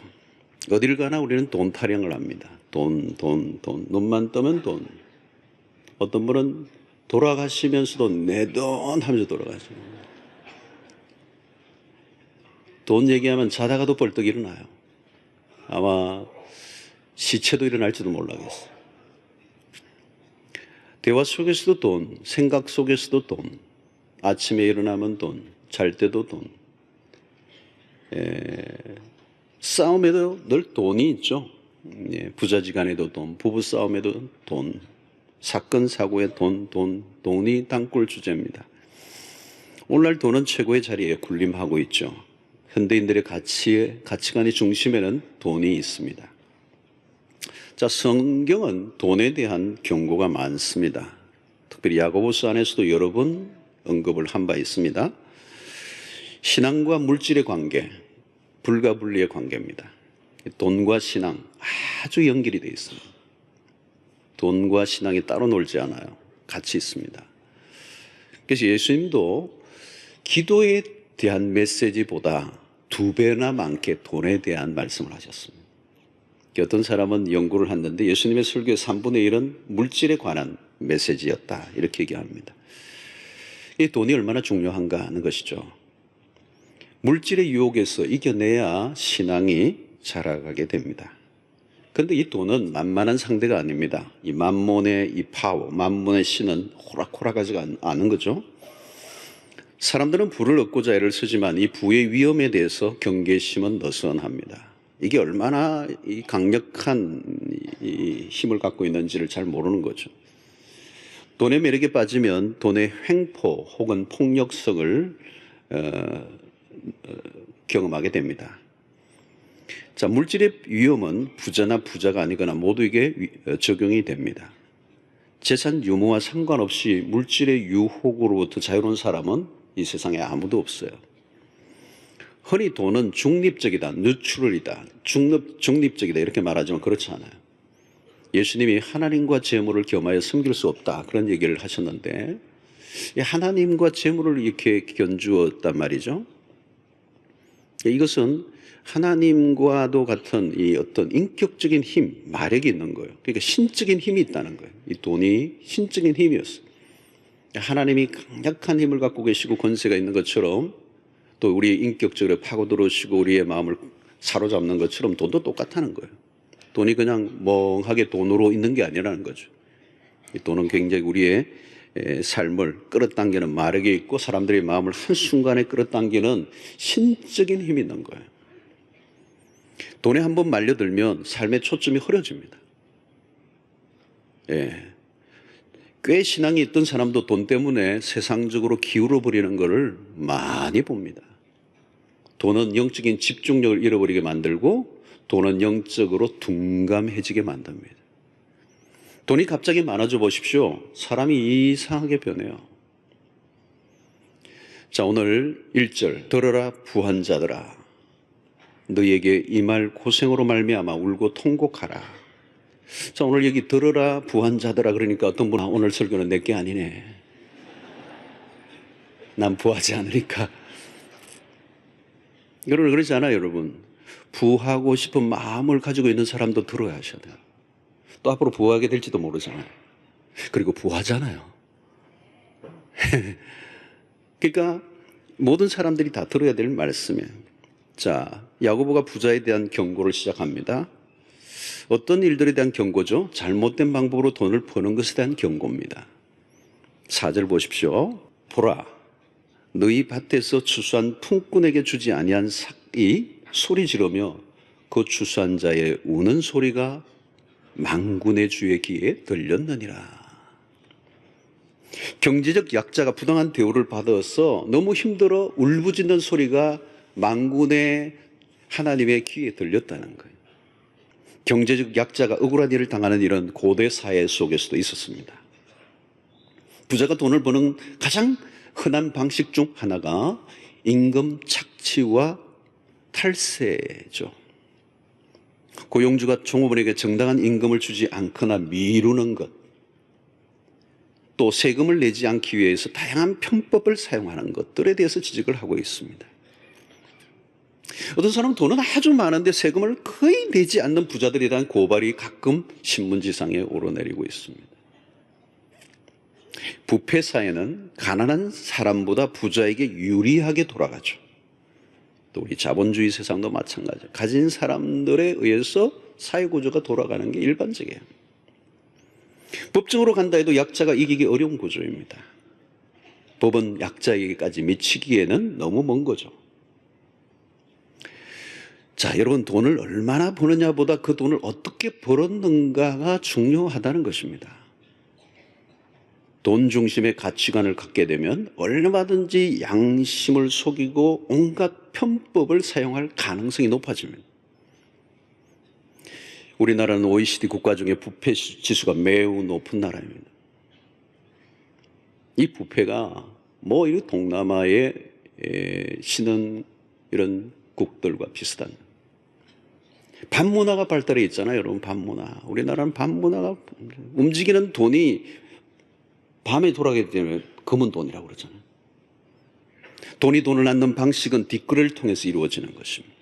어딜 가나 우리는 돈 타령을 합니다. 돈. 눈만 뜨면 돈. 어떤 분은 돌아가시면서도 내 돈 하면서 돌아가죠. 돈 얘기하면 자다가도 벌떡 일어나요. 아마 시체도 일어날지도 몰라겠어요. 대화 속에서도 돈, 생각 속에서도 돈, 아침에 일어나면 돈, 잘 때도 돈. 싸움에도 늘 돈이 있죠. 부자지간에도 돈, 부부싸움에도 돈, 사건 사고에 돈이 단골 주제입니다. 오늘날 돈은 최고의 자리에 군림하고 있죠. 현대인들의 가치관의 중심에는 돈이 있습니다. 자, 성경은 돈에 대한 경고가 많습니다. 특별히 야고보서 안에서도 여러 번 언급을 한 바 있습니다. 신앙과 물질의 관계, 불가분리의 관계입니다. 돈과 신앙 아주 연결이 되어 있습니다. 돈과 신앙이 따로 놀지 않아요. 같이 있습니다. 그래서 예수님도 기도에 대한 메시지보다 2배나 많게 돈에 대한 말씀을 하셨습니다. 어떤 사람은 연구를 했는데 예수님의 설교의 3분의 1은 물질에 관한 메시지였다, 이렇게 얘기합니다. 이 돈이 얼마나 중요한가 하는 것이죠. 물질의 유혹에서 이겨내야 신앙이 자라가게 됩니다. 그런데 이 돈은 만만한 상대가 아닙니다. 이 만몬의 이 파워, 만몬의 신은 호락호락하지가 않은 거죠. 사람들은 부를 얻고자 애를 쓰지만 이 부의 위험에 대해서 경계심은 느슨합니다. 이게 얼마나 이 강력한 이 힘을 갖고 있는지를 잘 모르는 거죠. 돈의 매력에 빠지면 돈의 횡포 혹은 폭력성을 경험하게 됩니다. 자, 물질의 위험은 부자나 부자가 아니거나 모두에게 적용이 됩니다. 재산 유무와 상관없이 물질의 유혹으로부터 자유로운 사람은 이 세상에 아무도 없어요. 흔히 돈은 중립적이다, 뉴트럴이다, 중립적이다 이렇게 말하지만 그렇지 않아요. 예수님이 하나님과 재물을 겸하여 섬길 수 없다 그런 얘기를 하셨는데 하나님과 재물을 이렇게 견주었단 말이죠. 이것은 하나님과도 같은 이 어떤 인격적인 힘, 마력이 있는 거예요. 그러니까 신적인 힘이 있다는 거예요. 이 돈이 신적인 힘이었어요. 하나님이 강력한 힘을 갖고 계시고 권세가 있는 것처럼 또 우리 인격적으로 파고들으시고 우리의 마음을 사로잡는 것처럼 돈도 똑같다는 거예요. 돈이 그냥 멍하게 돈으로 있는 게 아니라는 거죠. 이 돈은 굉장히 우리의 삶을 끌어당기는 마력이 있고 사람들의 마음을 한순간에 끌어당기는 신적인 힘이 있는 거예요. 돈에 한번 말려들면 삶의 초점이 흐려집니다. 꽤 신앙이 있던 사람도 돈 때문에 세상적으로 기울어 버리는 것을 많이 봅니다. 돈은 영적인 집중력을 잃어버리게 만들고 돈은 영적으로 둔감해지게 만듭니다. 돈이 갑자기 많아져 보십시오. 사람이 이상하게 변해요. 자, 오늘 1절 들어라 부한자들아 너희에게 이 말 고생으로 말미암아 울고 통곡하라. 자, 오늘 여기 들어라 부한자들아 그러니까 어떤 분은 오늘 설교는 내게 아니네. 난 부하지 않으니까. 여러분 그러지 않아요, 여러분. 부하고 싶은 마음을 가지고 있는 사람도 들어야 하셔야 돼요. 또 앞으로 부하게 될지도 모르잖아요. 그리고 부하잖아요. 그러니까 모든 사람들이 다 들어야 될 말씀이에요. 자, 야고보가 부자에 대한 경고를 시작합니다. 어떤 일들에 대한 경고죠? 잘못된 방법으로 돈을 버는 것에 대한 경고입니다. 4절 보십시오. 보라, 너희 밭에서 추수한 품꾼에게 주지 아니한 삭이 소리 지르며 그 추수한 자의 우는 소리가 만군의 주의 귀에 들렸느니라. 경제적 약자가 부당한 대우를 받아서 너무 힘들어 울부짖는 소리가 만군의 하나님의 귀에 들렸다는 거예요. 경제적 약자가 억울한 일을 당하는 일은 고대 사회 속에서도 있었습니다. 부자가 돈을 버는 가장 흔한 방식 중 하나가 임금 착취와 탈세죠. 고용주가 종업원에게 정당한 임금을 주지 않거나 미루는 것, 또 세금을 내지 않기 위해서 다양한 편법을 사용하는 것들에 대해서 지적을 하고 있습니다. 어떤 사람은 돈은 아주 많은데 세금을 거의 내지 않는 부자들에 대한 고발이 가끔 신문지상에 오르내리고 있습니다. 부패 사회는 가난한 사람보다 부자에게 유리하게 돌아가죠. 또 우리 자본주의 세상도 마찬가지예요. 가진 사람들에 의해서 사회구조가 돌아가는 게 일반적이에요. 법정으로 간다 해도 약자가 이기기 어려운 구조입니다. 법은 약자에게까지 미치기에는 너무 먼 거죠. 자, 여러분 돈을 얼마나 버느냐보다 그 돈을 어떻게 벌었는가가 중요하다는 것입니다. 돈 중심의 가치관을 갖게 되면 얼마든지 양심을 속이고 온갖 편법을 사용할 가능성이 높아집니다. 우리나라는 OECD 국가 중에 부패 지수가 매우 높은 나라입니다. 이 부패가 뭐 이 동남아의 신흥 이런 국들과 비슷한 반문화가 발달해 있잖아요, 여러분. 반문화. 우리나라는 반문화가 움직이는 돈이 밤에 돌아가기 때문에 검은 돈이라고 그러잖아요. 돈이 돈을 낳는 방식은 뒷거래를 통해서 이루어지는 것입니다.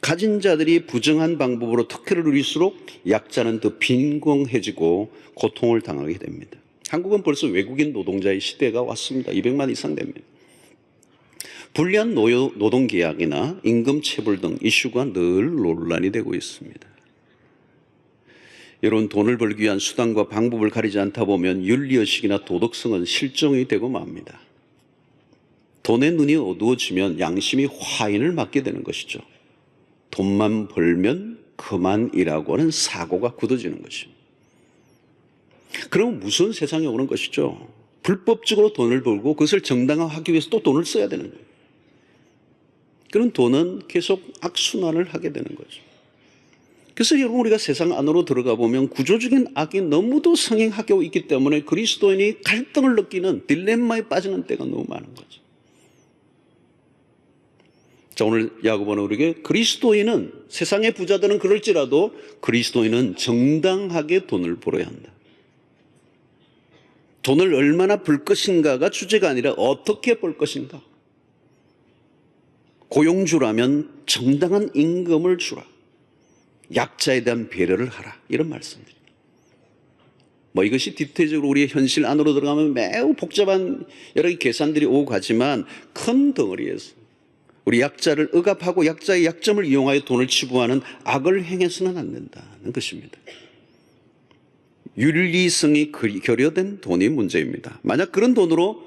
가진 자들이 부정한 방법으로 특혜를 누릴수록 약자는 더 빈곤해지고 고통을 당하게 됩니다. 한국은 벌써 외국인 노동자의 시대가 왔습니다. 200만 이상 됩니다. 불리한 노동계약이나 임금체불 등 이슈가 늘 논란이 되고 있습니다. 여러분, 돈을 벌기 위한 수단과 방법을 가리지 않다 보면 윤리의식이나 도덕성은 실종이 되고 맙니다. 돈의 눈이 어두워지면 양심이 화인을 맞게 되는 것이죠. 돈만 벌면 그만이라고 하는 사고가 굳어지는 것입니다. 그럼 무슨 세상이 오는 것이죠? 불법적으로 돈을 벌고 그것을 정당화하기 위해서 또 돈을 써야 되는 거예요. 그런 돈은 계속 악순환을 하게 되는 거죠. 그래서 여러분, 우리가 세상 안으로 들어가 보면 구조적인 악이 너무도 성행하고 있기 때문에 그리스도인이 갈등을 느끼는 딜레마에 빠지는 때가 너무 많은 거죠. 자, 오늘 야고보는 우리에게 그리스도인은, 세상의 부자들은 그럴지라도 그리스도인은 정당하게 돈을 벌어야 한다. 돈을 얼마나 벌 것인가가 주제가 아니라 어떻게 벌 것인가. 고용주라면 정당한 임금을 주라. 약자에 대한 배려를 하라. 이런 말씀들입니다. 이것이 디테일적으로 우리의 현실 안으로 들어가면 매우 복잡한 여러 가지 계산들이 오고 가지만 큰 덩어리에서 우리 약자를 억압하고 약자의 약점을 이용하여 돈을 치부하는 악을 행해서는 안 된다는 것입니다. 윤리성이 결여된 돈이 문제입니다. 만약 그런 돈으로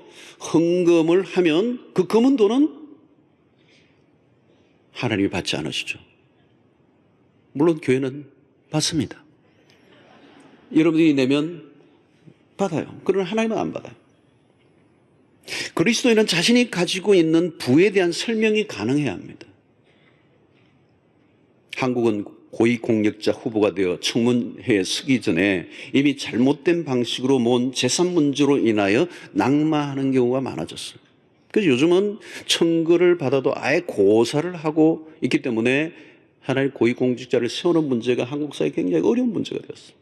헌금을 하면 그 검은 돈은 하나님이 받지 않으시죠. 물론 교회는 받습니다. 여러분들이 내면 받아요. 그러나 하나님은 안 받아요. 그리스도인은 자신이 가지고 있는 부에 대한 설명이 가능해야 합니다. 한국은 고위공직자 후보가 되어 청문회에 서기 전에 이미 잘못된 방식으로 모은 재산 문제로 인하여 낙마하는 경우가 많아졌어요. 그래서 요즘은 청구를 받아도 아예 고사를 하고 있기 때문에 하나의 고위공직자를 세우는 문제가 한국 사회에 굉장히 어려운 문제가 되었어요.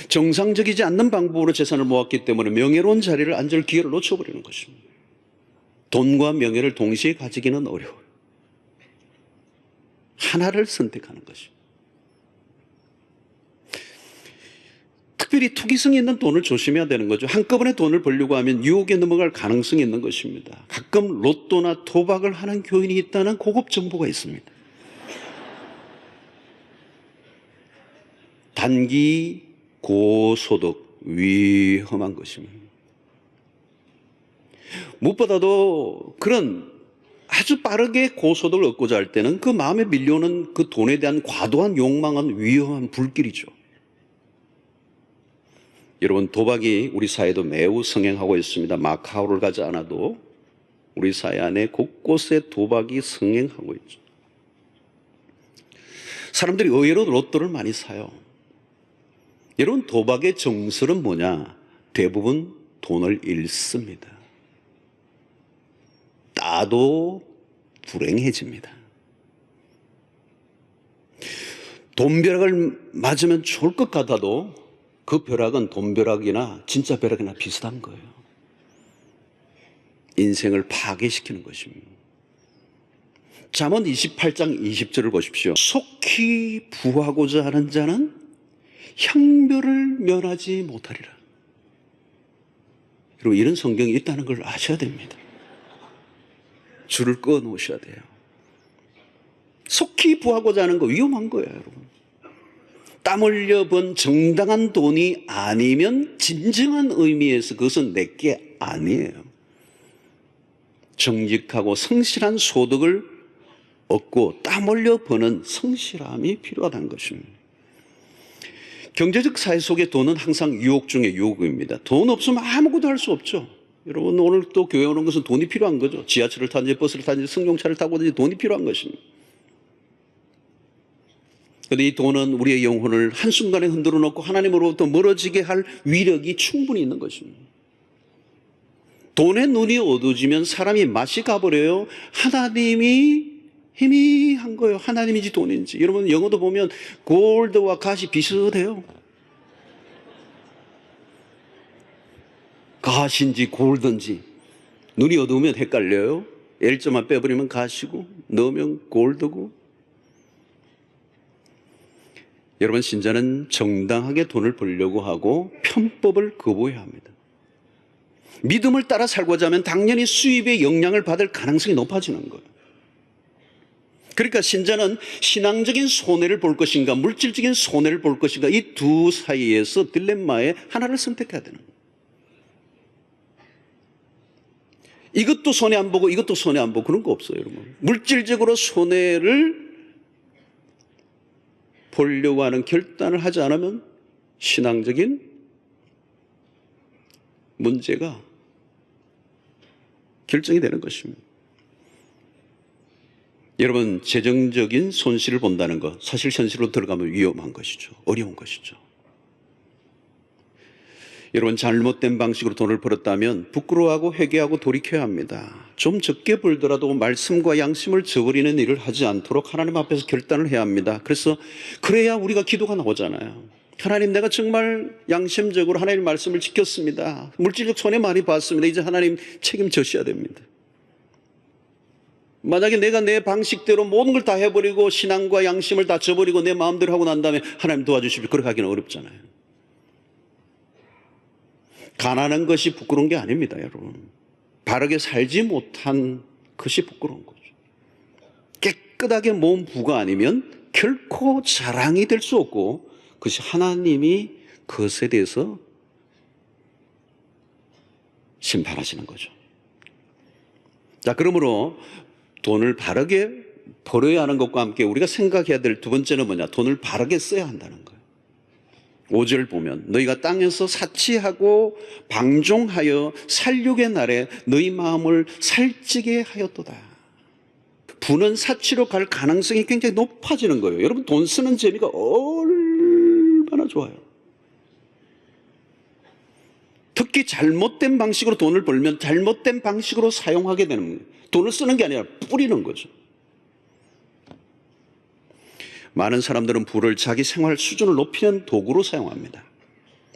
정상적이지 않는 방법으로 재산을 모았기 때문에 명예로운 자리를 앉을 기회를 놓쳐버리는 것입니다. 돈과 명예를 동시에 가지기는 어려워요. 하나를 선택하는 것입니다. 특별히 투기성이 있는 돈을 조심해야 되는 거죠. 한꺼번에 돈을 벌려고 하면 유혹에 넘어갈 가능성이 있는 것입니다. 가끔 로또나 도박을 하는 교인이 있다는 고급 정보가 있습니다. 단기 고소득 위험한 것입니다. 무엇보다도 그런 아주 빠르게 고소득을 얻고자 할 때는 그 마음에 밀려오는 그 돈에 대한 과도한 욕망은 위험한 불길이죠. 여러분, 도박이 우리 사회도 매우 성행하고 있습니다. 마카오를 가지 않아도 우리 사회 안에 곳곳에 도박이 성행하고 있죠. 사람들이 의외로 로또를 많이 사요. 여러분, 도박의 정설은 뭐냐? 대부분 돈을 잃습니다. 따도 불행해집니다. 돈벼락을 맞으면 좋을 것 같아도 그 벼락은 돈벼락이나 진짜 벼락이나 비슷한 거예요. 인생을 파괴시키는 것입니다. 잠언 28장 20절을 보십시오. 속히 부하고자 하는 자는 형별을 면하지 못하리라. 그리고 이런 성경이 있다는 걸 아셔야 됩니다. 줄을 꺼 놓으셔야 돼요. 속히 부하고자 하는 거 위험한 거예요, 여러분. 땀 흘려 번 정당한 돈이 아니면 진정한 의미에서 그것은 내게 아니에요. 정직하고 성실한 소득을 얻고 땀 흘려 버는 성실함이 필요하다는 것입니다. 경제적 사회 속의 돈은 항상 유혹 중의 유혹입니다. 돈 없으면 아무것도 할 수 없죠. 여러분, 오늘 또 교회 오는 것은 돈이 필요한 거죠. 지하철을 타든지 버스를 타든지 승용차를 타고든지 돈이 필요한 것입니다. 그런데 이 돈은 우리의 영혼을 한순간에 흔들어 놓고 하나님으로부터 멀어지게 할 위력이 충분히 있는 것입니다. 돈의 눈이 어두워지면 사람이 맛이 가버려요. 하나님이 희미한 거예요. 하나님인지 돈인지. 여러분, 영어도 보면 골드와 갓이 비슷해요. 갓인지 골드인지. 눈이 어두우면 헷갈려요. L자만 빼버리면 갓이고 넣으면 골드고. 여러분, 신자는 정당하게 돈을 벌려고 하고 편법을 거부해야 합니다. 믿음을 따라 살고자 하면 당연히 수입의 영향을 받을 가능성이 높아지는 거예요. 그러니까 신자는 신앙적인 손해를 볼 것인가 물질적인 손해를 볼 것인가 이 두 사이에서 딜레마에 하나를 선택해야 되는 거예요. 이것도 손해 안 보고 이것도 손해 안 보고 그런 거 없어요, 여러분. 물질적으로 손해를 보려고 하는 결단을 하지 않으면 신앙적인 문제가 결정이 되는 것입니다. 여러분, 재정적인 손실을 본다는 것, 사실 현실로 들어가면 위험한 것이죠. 어려운 것이죠. 여러분, 잘못된 방식으로 돈을 벌었다면 부끄러워하고 회개하고 돌이켜야 합니다. 좀 적게 벌더라도 말씀과 양심을 저버리는 일을 하지 않도록 하나님 앞에서 결단을 해야 합니다. 그래야 우리가 기도가 나오잖아요. 하나님, 내가 정말 양심적으로 하나님 말씀을 지켰습니다. 물질적 손해 많이 봤습니다. 이제 하나님 책임져셔야 됩니다. 만약에 내가 내 방식대로 모든 걸 다 해버리고 신앙과 양심을 다 저버리고 내 마음대로 하고 난 다음에 하나님 도와주십시오, 그렇게 하기는 어렵잖아요. 가난한 것이 부끄러운 게 아닙니다, 여러분. 바르게 살지 못한 것이 부끄러운 거죠. 깨끗하게 모은 부가 아니면 결코 자랑이 될 수 없고, 그것이 하나님이 그것에 대해서 심판하시는 거죠. 자, 그러므로 돈을 바르게 벌어야 하는 것과 함께 우리가 생각해야 될 두 번째는 뭐냐? 돈을 바르게 써야 한다는 거예요. 5절 보면 너희가 땅에서 사치하고 방종하여 살육의 날에 너희 마음을 살찌게 하였도다. 부는 사치로 갈 가능성이 굉장히 높아지는 거예요. 여러분, 돈 쓰는 재미가 얼마나 좋아요. 특히 잘못된 방식으로 돈을 벌면 잘못된 방식으로 사용하게 되는 거예요. 돈을 쓰는 게 아니라 뿌리는 거죠. 많은 사람들은 부를 자기 생활 수준을 높이는 도구로 사용합니다.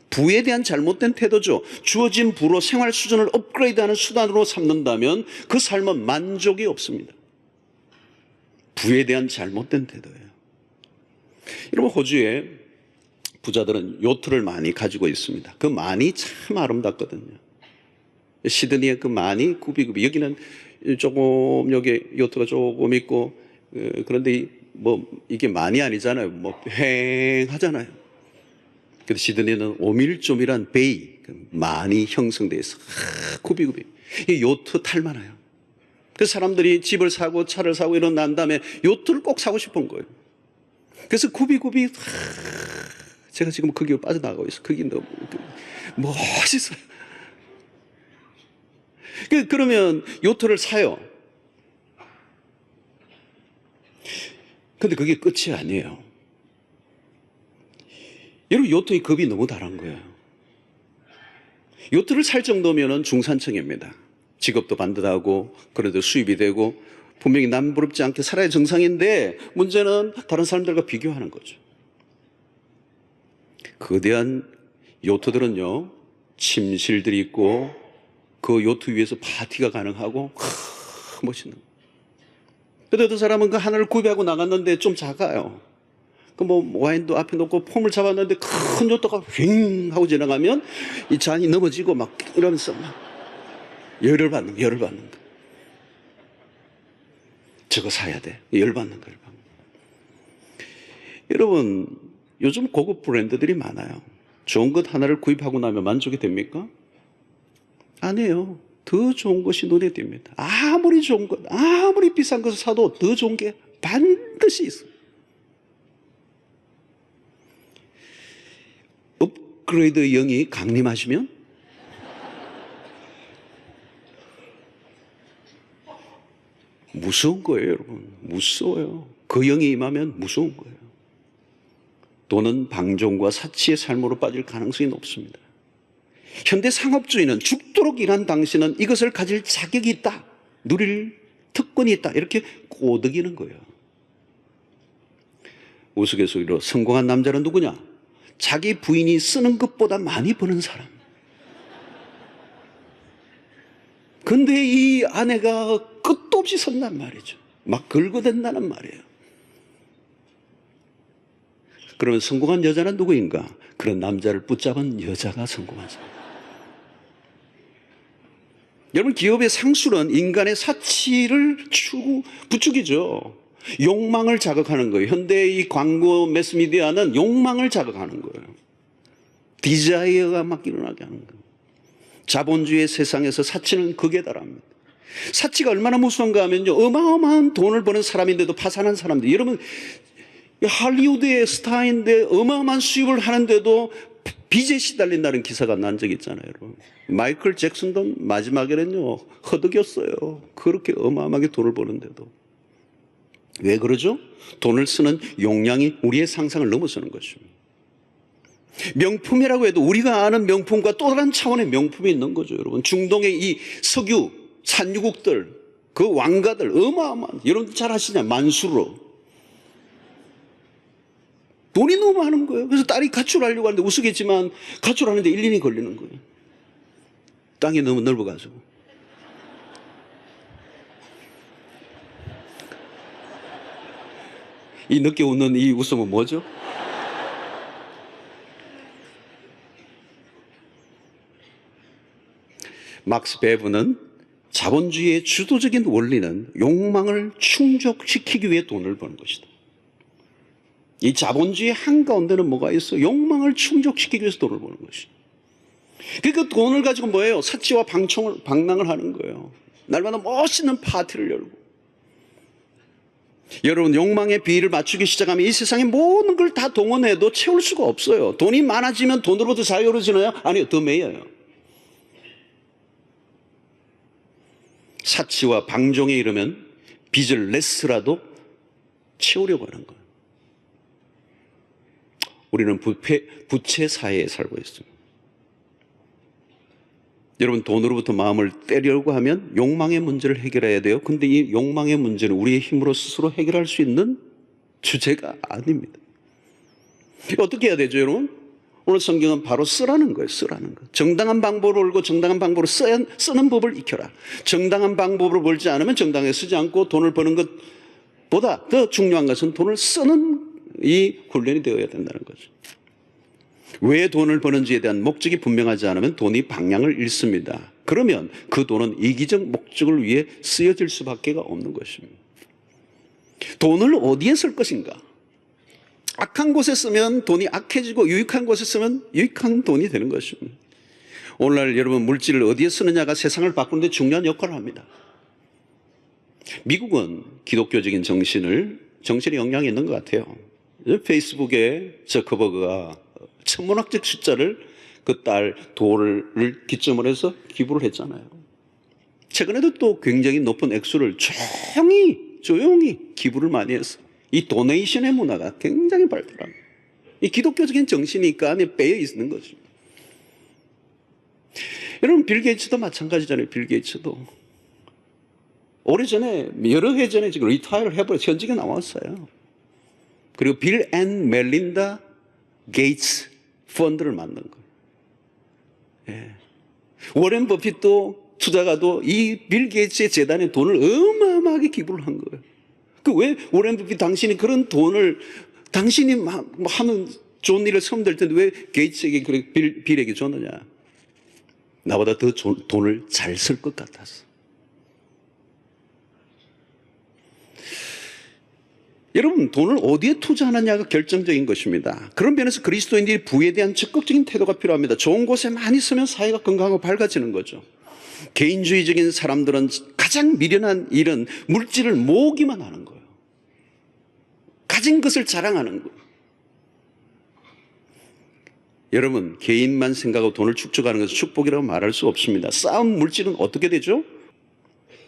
부에 대한 잘못된 태도죠. 주어진 부로 생활 수준을 업그레이드하는 수단으로 삼는다면 그 삶은 만족이 없습니다. 부에 대한 잘못된 태도예요. 여러분, 호주에 부자들은 요트를 많이 가지고 있습니다. 그 만이 참 아름답거든요. 시드니의 그 만이 구비구비, 여기는 조금, 여기 요트가 조금 있고, 그런데 이게 많이 아니잖아요. 휑하잖아요. 근데 시드니는 오밀조밀한 베이, 많이 형성되어 있어. 구비구비. 이 요트 탈만해요. 그래서 사람들이 집을 사고 차를 사고 이런 난 다음에 요트를 꼭 사고 싶은 거예요. 그래서 구비구비, 제가 지금 거기로 빠져나가고 있어요. 거기 너무 멋있어요. 그러면 요트를 사요. 근데 그게 끝이 아니에요. 여러분, 요트의 급이 너무 다른 거예요. 요트를 살 정도면 중산층입니다. 직업도 반듯하고 그래도 수입이 되고 분명히 남부럽지 않게 살아야 정상인데, 문제는 다른 사람들과 비교하는 거죠. 거대한 요트들은요, 침실들이 있고 그 요트 위에서 파티가 가능하고 멋있는 거예요. 근데 어떤 사람은 그 하나를 구비하고 나갔는데 좀 작아요. 와인도 앞에 놓고 폼을 잡았는데 큰 요트가 휑 하고 지나가면 이 잔이 넘어지고 막 이러면서 막 열을 받는 거. 저거 사야 돼. 열받는 거. 여러분, 요즘 고급 브랜드들이 많아요. 좋은 것 하나를 구입하고 나면 만족이 됩니까? 아니에요. 더 좋은 것이 눈에 띕니다. 아무리 좋은 것, 아무리 비싼 것을 사도 더 좋은 게 반드시 있어요. 업그레이드 영이 강림하시면 무서운 거예요, 여러분. 무서워요. 그 영이 임하면 무서운 거예요. 돈은 방종과 사치의 삶으로 빠질 가능성이 높습니다. 현대 상업주의는 죽도록 일한 당신은 이것을 가질 자격이 있다, 누릴 특권이 있다, 이렇게 꼬드기는 거예요. 우스갯소리로 성공한 남자는 누구냐? 자기 부인이 쓰는 것보다 많이 버는 사람. 근데 이 아내가 끝도 없이 선단 말이죠. 막 긁어댄다는 말이에요. 그러면 성공한 여자는 누구인가? 그런 남자를 붙잡은 여자가 성공한 사람. 여러분, 기업의 상술은 인간의 사치를 부추기죠. 욕망을 자극하는 거예요. 현대의 이 광고 매스미디어는 욕망을 자극하는 거예요. 디자이어가 막 일어나게 하는 거예요. 자본주의 세상에서 사치는 극에 달합니다. 사치가 얼마나 무서운가 하면요, 어마어마한 돈을 버는 사람인데도 파산한 사람들. 여러분, 할리우드의 스타인데 어마어마한 수입을 하는데도 빚에 시달린다는 기사가 난 적이 있잖아요, 여러분. 마이클 잭슨도 마지막에는요, 허덕였어요. 그렇게 어마어마하게 돈을 버는데도. 왜 그러죠? 돈을 쓰는 용량이 우리의 상상을 넘어서는 것입니다. 명품이라고 해도 우리가 아는 명품과 또 다른 차원의 명품이 있는 거죠, 여러분. 중동의 이 석유 산유국들, 그 왕가들 어마어마한, 여러분 잘 아시냐? 만수르. 돈이 너무 많은 거예요. 그래서 딸이 가출하려고 하는데 우스갯지만 가출하는데 1, 2년이 걸리는 거예요. 땅이 너무 넓어가지고. 이 늦게 웃는 이 웃음은 뭐죠? 막스 베브는 자본주의의 주도적인 원리는 욕망을 충족시키기 위해 돈을 버는 것이다. 이 자본주의 한가운데는 뭐가 있어? 욕망을 충족시키기 위해서 돈을 버는 것이다. 그 돈을 가지고 뭐예요? 사치와 방랑을 하는 거예요. 날마다 멋있는 파티를 열고. 여러분, 욕망의 비위를 맞추기 시작하면 이 세상의 모든 걸 다 동원해도 채울 수가 없어요. 돈이 많아지면 돈으로부터 자유로워지나요? 아니요, 더 매여요. 사치와 방종에 이르면 빚을 냈으라도 채우려고 하는 거예요. 우리는 부채 사회에 살고 있습니다. 여러분, 돈으로부터 마음을 떼려고 하면 욕망의 문제를 해결해야 돼요. 근데 이 욕망의 문제는 우리의 힘으로 스스로 해결할 수 있는 주제가 아닙니다. 어떻게 해야 되죠, 여러분? 오늘 성경은 바로 쓰라는 거예요. 쓰라는 거. 정당한 방법으로 벌고 정당한 방법으로 쓰는 법을 익혀라. 정당한 방법으로 벌지 않으면 정당하게 쓰지 않고 돈을 버는 것보다 더 중요한 것은 돈을 쓰는 이 훈련이 되어야 된다는 거죠. 왜 돈을 버는지에 대한 목적이 분명하지 않으면 돈이 방향을 잃습니다. 그러면 그 돈은 이기적 목적을 위해 쓰여질 수밖에 없는 것입니다. 돈을 어디에 쓸 것인가? 악한 곳에 쓰면 돈이 악해지고 유익한 곳에 쓰면 유익한 돈이 되는 것입니다. 오늘날 여러분, 물질을 어디에 쓰느냐가 세상을 바꾸는 데 중요한 역할을 합니다. 미국은 기독교적인 정신에 영향이 있는 것 같아요. 페이스북에 저커버그가 천문학적 숫자를 그 딸 돌을 기점으로 해서 기부를 했잖아요. 최근에도 또 굉장히 높은 액수를 조용히 기부를 많이 해서 이 도네이션의 문화가 굉장히 발달합니다. 이 기독교적인 정신이 그 안에 빼여 있는 거죠. 여러분, 빌 게이츠도 마찬가지잖아요. 빌 게이츠도 오래전에, 여러 해 전에 지금 리타이어를 해버려서 현직에 나왔어요. 그리고 빌 앤 멜린다 게이츠 펀드를 만든 거예요. 예. 워렌 버핏도 투자가도 이 빌 게이츠의 재단에 돈을 어마어마하게 기부를 한 거예요. 왜 워렌 버핏 당신이 그런 돈을 당신이 하는 좋은 일을 쓰면 될 텐데 왜 게이츠에게 빌에게 줬느냐? 나보다 더 돈을 잘 쓸 것 같았어. 여러분, 돈을 어디에 투자하느냐가 결정적인 것입니다. 그런 면에서 그리스도인들이 부에 대한 적극적인 태도가 필요합니다. 좋은 곳에 많이 쓰면 사회가 건강하고 밝아지는 거죠. 개인주의적인 사람들은 가장 미련한 일은 물질을 모으기만 하는 거예요. 가진 것을 자랑하는 거예요. 여러분, 개인만 생각하고 돈을 축적하는 것은 축복이라고 말할 수 없습니다. 쌓은 물질은 어떻게 되죠?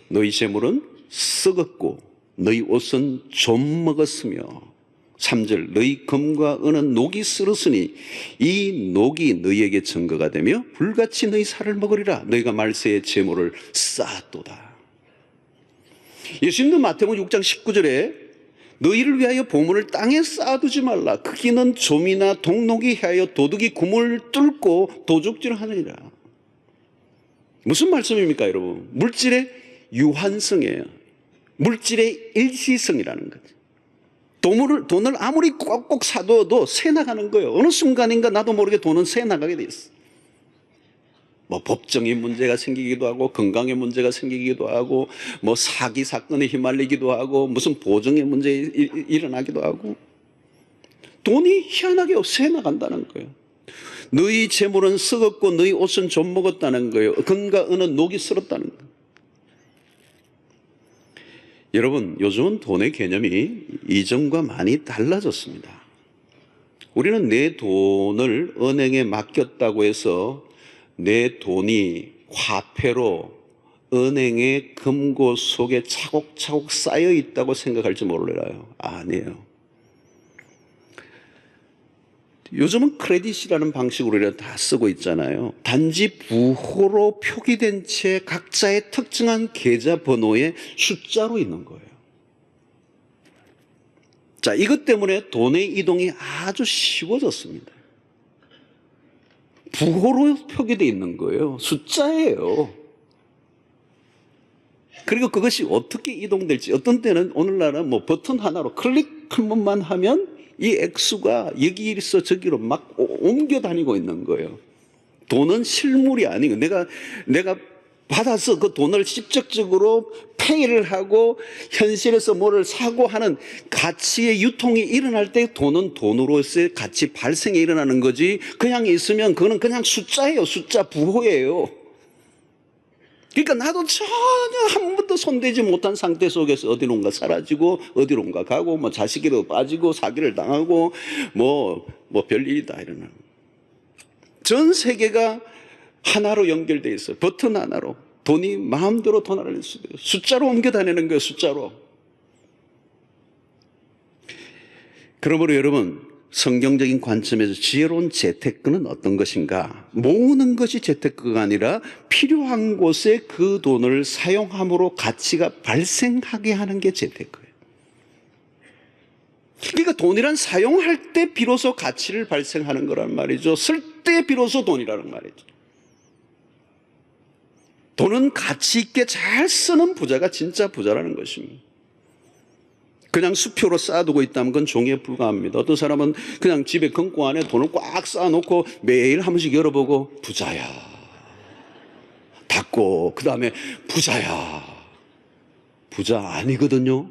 너희 재물은 썩었고 너희 옷은 좀 먹었으며 3절 너희 금과 은은 녹이 쓸었으니 이 녹이 너희에게 증거가 되며 불같이 너희 살을 먹으리라. 너희가 말세의 재물을 쌓았도다. 예수님도 마태복음 6장 19절에 너희를 위하여 보물을 땅에 쌓아두지 말라. 크기는 좀이나 동록이 하여 도둑이 구멍을 뚫고 도둑질을 하느니라. 무슨 말씀입니까, 여러분? 물질의 유한성이에요. 물질의 일시성이라는 거죠. 돈을 아무리 꼭꼭 사둬도 새 나가는 거예요. 어느 순간인가 나도 모르게 돈은 새 나가게 돼 있어. 법적인 문제가 생기기도 하고, 건강의 문제가 생기기도 하고, 사기 사건에 휘말리기도 하고, 무슨 보증의 문제 일어나기도 하고. 돈이 희한하게 새 나간다는 거예요. 너희 재물은 썩었고 너희 옷은 좀 먹었다는 거예요. 금과 은은 녹이 쓸었다는 거예요. 여러분, 요즘은 돈의 개념이 이전과 많이 달라졌습니다. 우리는 내 돈을 은행에 맡겼다고 해서 내 돈이 화폐로 은행의 금고 속에 차곡차곡 쌓여 있다고 생각할지 몰라요. 아니에요. 요즘은 크레딧이라는 방식으로 우리가 다 쓰고 있잖아요. 단지 부호로 표기된 채 각자의 특정한 계좌 번호에 숫자로 있는 거예요. 자, 이것 때문에 돈의 이동이 아주 쉬워졌습니다. 부호로 표기되어 있는 거예요. 숫자예요. 그리고 그것이 어떻게 이동될지, 어떤 때는 오늘날은 뭐 버튼 하나로 클릭 한 번만 하면 이 액수가 여기서 저기로 막 옮겨 다니고 있는 거예요. 돈은 실물이 아니고 내가 받아서 그 돈을 직접적으로 페이를 하고 현실에서 뭐를 사고 하는 가치의 유통이 일어날 때 돈은 돈으로서의 가치 발생이 일어나는 거지, 그냥 있으면 그거는 그냥 숫자예요. 숫자 부호예요. 그러니까 나도 전혀 한 번도 손대지 못한 상태 속에서 어디론가 사라지고 어디론가 가고 뭐 자식이라도 빠지고 사기를 당하고 뭐 별일이 다 일어나는 거예요. 전 세계가 하나로 연결되어 있어요. 버튼 하나로 돈이 마음대로 돈을 숫자로 옮겨 다니는 거예요. 숫자로. 그러므로 여러분, 성경적인 관점에서 지혜로운 재테크는 어떤 것인가? 모으는 것이 재테크가 아니라 필요한 곳에 그 돈을 사용함으로 가치가 발생하게 하는 게 재테크예요. 그러니까 돈이란 사용할 때 비로소 가치를 발생하는 거란 말이죠. 쓸 때 비로소 돈이라는 말이죠. 돈은 가치 있게 잘 쓰는 부자가 진짜 부자라는 것입니다. 그냥 수표로 쌓아두고 있다면 그건 종이에 불과합니다. 어떤 사람은 그냥 집에 금고 안에 돈을 꽉 쌓아놓고 매일 한 번씩 열어보고 부자야, 닫고 그 다음에 부자야. 부자 아니거든요.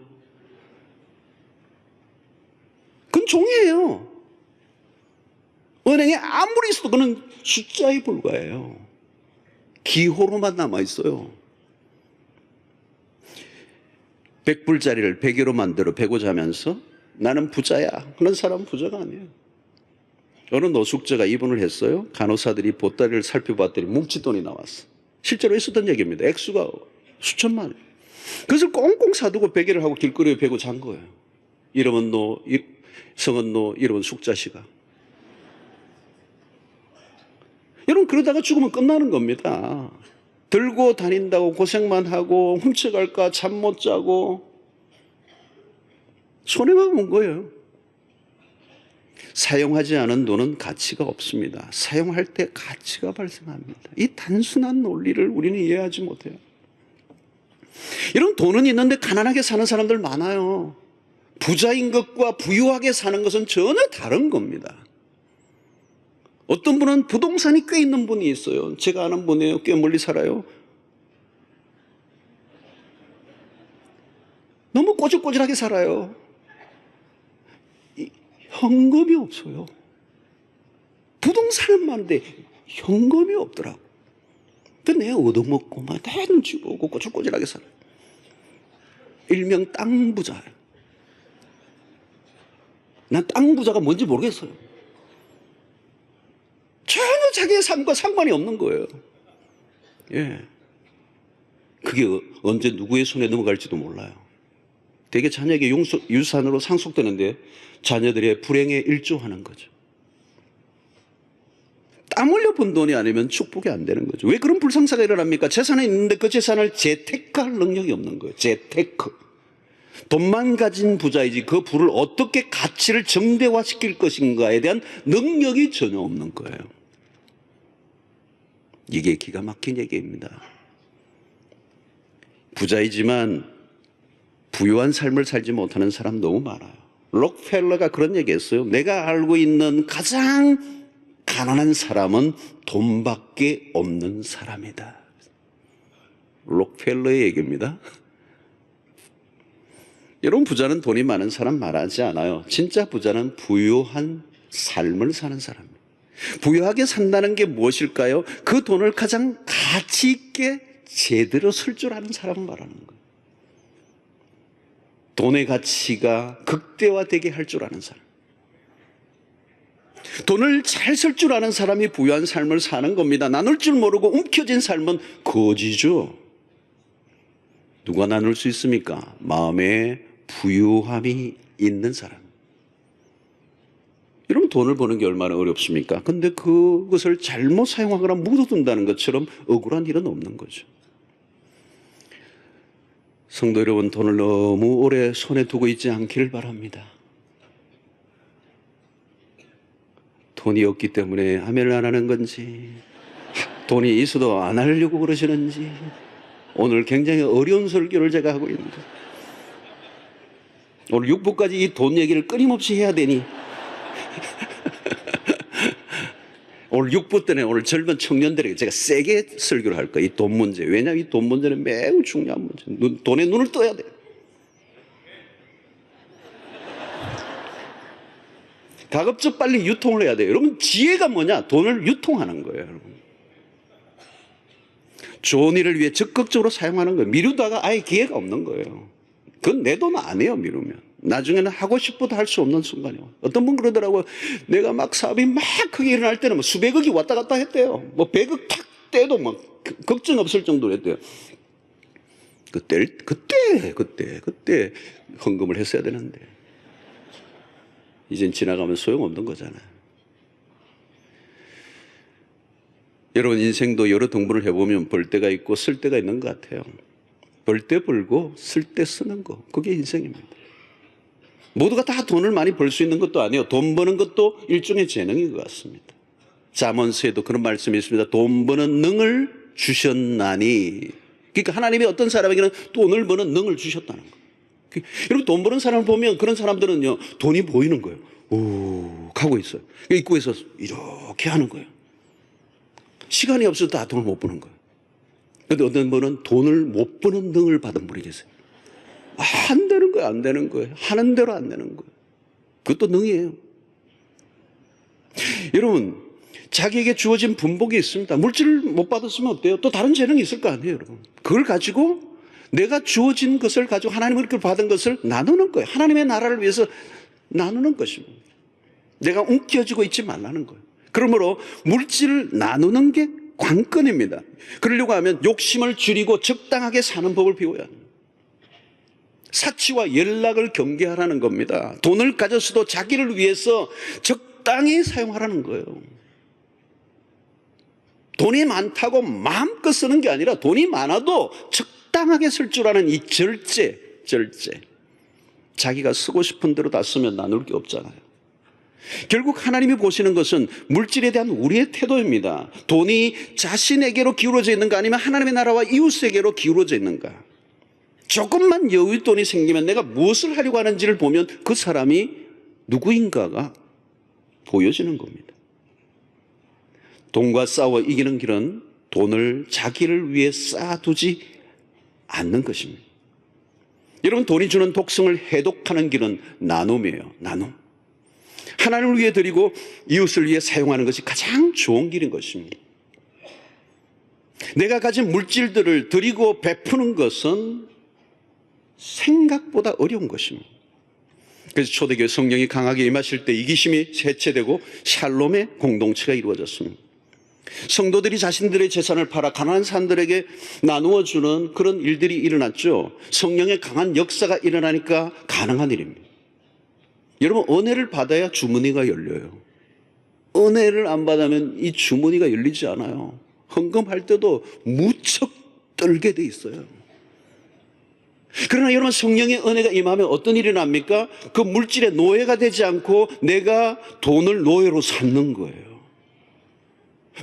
그건 종이에요. 은행에 아무리 있어도 그는 숫자에 불과해요. 기호로만 남아있어요. 100불짜리를 100여로 만들어 베고자 하면서 나는 부자야, 그런 사람은 부자가 아니에요. 어느 노숙자가 입원을 했어요. 간호사들이 보따리를 살펴봤더니 뭉칫돈이 나왔어. 실제로 있었던 얘기입니다. 액수가 수천만 원. 그것을 꽁꽁 사두고 베개를 하고 길거리에 베고 잔 거예요. 이름은 노, 성은 노, 이름은 숙자씨가. 여러분, 그러다가 죽으면 끝나는 겁니다. 들고 다닌다고 고생만 하고 훔쳐갈까 잠 못 자고 손해만 본 거예요. 사용하지 않은 돈은 가치가 없습니다. 사용할 때 가치가 발생합니다. 이 단순한 논리를 우리는 이해하지 못해요. 이런 돈은 있는데 가난하게 사는 사람들 많아요. 부자인 것과 부유하게 사는 것은 전혀 다른 겁니다. 어떤 분은 부동산이 꽤 있는 분이 있어요. 제가 아는 분이에요. 꽤 멀리 살아요. 너무 꼬질꼬질하게 살아요. 현금이 없어요. 부동산은 많은데 현금이 없더라고. 근데 내가 얻어먹고 막 다 눈치 보고 꼬질꼬질하게 살아요. 일명 땅 부자예요. 난 땅 부자가 뭔지 모르겠어요. 전혀 자기의 삶과 상관이 없는 거예요. 예. 그게 언제 누구의 손에 넘어갈지도 몰라요. 되게 자녀에게 유산으로 상속되는데 자녀들의 불행에 일조하는 거죠. 땀 흘려 번 돈이 아니면 축복이 안 되는 거죠. 왜 그런 불상사가 일어납니까? 재산이 있는데 그 재산을 재테크할 능력이 없는 거예요. 재테크. 돈만 가진 부자이지 그 부를 어떻게 가치를 정대화시킬 것인가에 대한 능력이 전혀 없는 거예요. 이게 기가 막힌 얘기입니다. 부자이지만 부유한 삶을 살지 못하는 사람 너무 많아요. 록펠러가 그런 얘기했어요. 내가 알고 있는 가장 가난한 사람은 돈밖에 없는 사람이다. 록펠러의 얘기입니다. 여러분, 부자는 돈이 많은 사람 말하지 않아요. 진짜 부자는 부유한 삶을 사는 사람입니다. 부유하게 산다는 게 무엇일까요? 그 돈을 가장 가치 있게 제대로 쓸 줄 아는 사람을 말하는 거예요. 돈의 가치가 극대화되게 할 줄 아는 사람. 돈을 잘 쓸 줄 아는 사람이 부유한 삶을 사는 겁니다. 나눌 줄 모르고 움켜쥔 삶은 거지죠. 누가 나눌 수 있습니까? 마음에 부유함이 있는 사람. 여러분, 돈을 버는 게 얼마나 어렵습니까? 근데 그것을 잘못 사용하거나 묻어둔다는 것처럼 억울한 일은 없는 거죠. 성도 여러분, 돈을 너무 오래 손에 두고 있지 않기를 바랍니다. 돈이 없기 때문에 아멘을 안 하는 건지, 돈이 있어도 안 하려고 그러시는지, 오늘 굉장히 어려운 설교를 제가 하고 있는데, 오늘 6부까지 이 돈 얘기를 끊임없이 해야 되니, 오늘 6부 때는 오늘 젊은 청년들에게 제가 세게 설교를 할 거예요. 이 돈 문제. 왜냐하면 이 돈 문제는 매우 중요한 문제. 돈에 눈을 떠야 돼요. 가급적 빨리 유통을 해야 돼요. 여러분, 지혜가 뭐냐? 돈을 유통하는 거예요, 여러분. 좋은 일을 위해 적극적으로 사용하는 거예요. 미루다가 아예 기회가 없는 거예요. 그건 내 돈 아니에요, 미루면. 나중에는 하고 싶어도 할 수 없는 순간이에요. 어떤 분 그러더라고요. 내가 막 사업이 막 크게 일어날 때는 뭐 수백억이 왔다 갔다 했대요. 뭐 100억 탁 떼도 막 걱정 없을 정도로 했대요. 그때 헌금을 했어야 되는데. 이젠 지나가면 소용없는 거잖아요. 여러분, 인생도 여러 등분을 해보면 벌 때가 있고 쓸 때가 있는 것 같아요. 벌 때 벌고 쓸 때 쓰는 거, 그게 인생입니다. 모두가 다 돈을 많이 벌 수 있는 것도 아니에요. 돈 버는 것도 일종의 재능인 것 같습니다. 잠언서에도 그런 말씀이 있습니다. 돈 버는 능을 주셨나니. 그러니까 하나님이 어떤 사람에게는 돈을 버는 능을 주셨다는 거예요. 여러분, 돈 버는 사람을 보면 그런 사람들은요, 돈이 보이는 거예요. 오, 가고 있어요. 입구에서 이렇게 하는 거예요. 시간이 없어서 다 돈을 못 버는 거예요. 그런데 어떤 분은 돈을 못 버는 능을 받은 분이 계세요. 안 되는 거예요, 안 되는 거예요. 하는 대로 안 되는 거예요. 그것도 능이에요. 여러분, 자기에게 주어진 분복이 있습니다. 물질을 못 받았으면 어때요? 또 다른 재능이 있을 거 아니에요, 여러분. 그걸 가지고 내가 주어진 것을 가지고 하나님을 받은 것을 나누는 거예요. 하나님의 나라를 위해서 나누는 것입니다. 내가 움켜쥐고 있지 말라는 거예요. 그러므로 물질을 나누는 게 관건입니다. 그러려고 하면 욕심을 줄이고 적당하게 사는 법을 배워야 합니다. 사치와 연락을 경계하라는 겁니다. 돈을 가졌어도 자기를 위해서 적당히 사용하라는 거예요. 돈이 많다고 마음껏 쓰는 게 아니라 돈이 많아도 적당하게 쓸 줄 아는 이 절제. 자기가 쓰고 싶은 대로 다 쓰면 나눌 게 없잖아요. 결국 하나님이 보시는 것은 물질에 대한 우리의 태도입니다. 돈이 자신에게로 기울어져 있는가 아니면 하나님의 나라와 이웃에게로 기울어져 있는가. 조금만 여윳돈이 생기면 내가 무엇을 하려고 하는지를 보면 그 사람이 누구인가가 보여지는 겁니다. 돈과 싸워 이기는 길은 돈을 자기를 위해 쌓아두지 않는 것입니다. 여러분, 돈이 주는 독성을 해독하는 길은 나눔이에요. 나눔. 하나님을 위해 드리고 이웃을 위해 사용하는 것이 가장 좋은 길인 것입니다. 내가 가진 물질들을 드리고 베푸는 것은 생각보다 어려운 것입니다. 그래서 초대교회 성령이 강하게 임하실 때 이기심이 해체되고 샬롬의 공동체가 이루어졌습니다. 성도들이 자신들의 재산을 팔아 가난한 사람들에게 나누어 주는 그런 일들이 일어났죠. 성령의 강한 역사가 일어나니까 가능한 일입니다. 여러분, 은혜를 받아야 주머니가 열려요. 은혜를 안 받으면 이 주머니가 열리지 않아요. 헌금할 때도 무척 떨게 돼 있어요. 그러나 여러분, 성령의 은혜가 임하면 어떤 일이 납니까? 그 물질의 노예가 되지 않고 내가 돈을 노예로 삼는 거예요.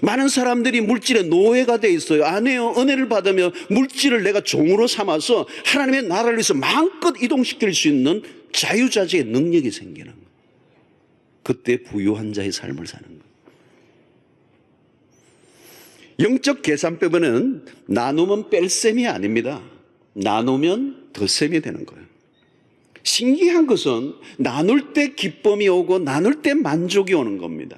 많은 사람들이 물질의 노예가 돼 있어요. 아니에요. 은혜를 받으면 물질을 내가 종으로 삼아서 하나님의 나라를 위해서 마음껏 이동시킬 수 있는 자유자재의 능력이 생기는 거예요. 그때 부유한 자의 삶을 사는 거예요. 영적 계산법에는 나누면 뺄셈이 아닙니다. 나누면 덧셈이 되는 거예요. 신기한 것은 나눌 때 기쁨이 오고 나눌 때 만족이 오는 겁니다.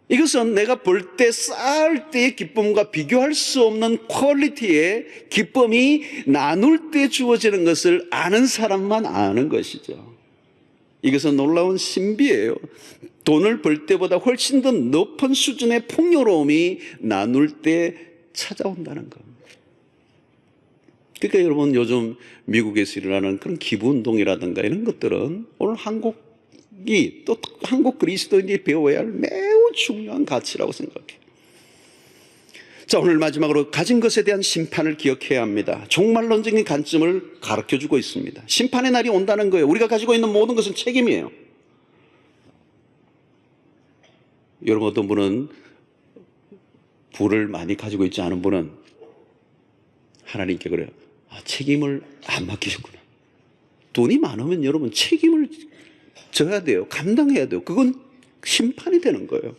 이것은 내가 벌 때 쌓을 때의 기쁨과 비교할 수 없는 퀄리티의 기쁨이 나눌 때 주어지는 것을 아는 사람만 아는 것이죠. 이것은 놀라운 신비예요. 돈을 벌 때보다 훨씬 더 높은 수준의 풍요로움이 나눌 때 찾아온다는 겁니다. 그러니까 여러분 요즘 미국에서 일어나는 그런 기부운동이라든가 이런 것들은 오늘 한국이 또 한국 그리스도인들이 배워야 할 매우 중요한 가치라고 생각해요. 자, 오늘 마지막으로 가진 것에 대한 심판을 기억해야 합니다. 종말론적인 관점을 가르쳐주고 있습니다. 심판의 날이 온다는 거예요. 우리가 가지고 있는 모든 것은 책임이에요. 여러분, 어떤 분은 부를 많이 가지고 있지 않은 분은 하나님께 그래요. 책임을 안 맡기셨구나. 돈이 많으면 여러분 책임을 져야 돼요. 감당해야 돼요. 그건 심판이 되는 거예요.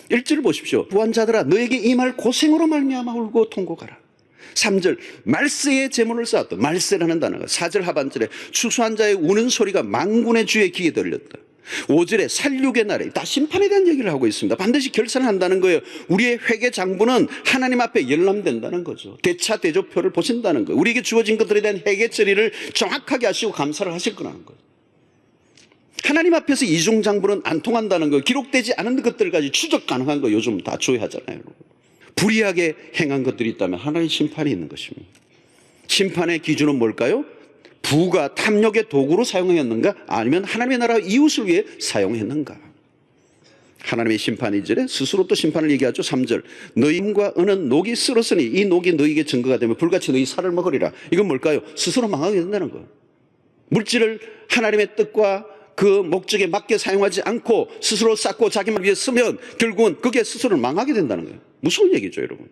1절 보십시오. 부한자들아 너에게 이 말 고생으로 말미암아 울고 통곡하라. 3절 말세의 제물을 쌓았다. 말세라는 단어가 4절 하반절에 추수한 자의 우는 소리가 만군의 주의 귀에 들렸다. 5절에 살육의 날에 다 심판에 대한 얘기를 하고 있습니다. 반드시 결산을 한다는 거예요. 우리의 회개 장부는 하나님 앞에 열람된다는 거죠. 대차 대조표를 보신다는 거예요. 우리에게 주어진 것들에 대한 회개 처리를 정확하게 하시고 감사를 하실 거라는 거예요. 하나님 앞에서 이중장부는 안 통한다는 거예요. 기록되지 않은 것들까지 추적 가능한 거 요즘 다 조회하잖아요. 불의하게 행한 것들이 있다면 하나님 심판이 있는 것입니다. 심판의 기준은 뭘까요? 부가 탐욕의 도구로 사용했는가 아니면 하나님의 나라 이웃을 위해 사용했는가. 하나님의 심판 2절에 스스로 또 심판을 얘기하죠. 3절 너희 힘과 은은 녹이 쓸었으니 이 녹이 너희에게 증거가 되면 불같이 너희 살을 먹으리라. 이건 뭘까요? 스스로 망하게 된다는 거예요. 물질을 하나님의 뜻과 그 목적에 맞게 사용하지 않고 스스로 쌓고 자기만 위해 쓰면 결국은 그게 스스로 망하게 된다는 거예요. 무서운 얘기죠, 여러분.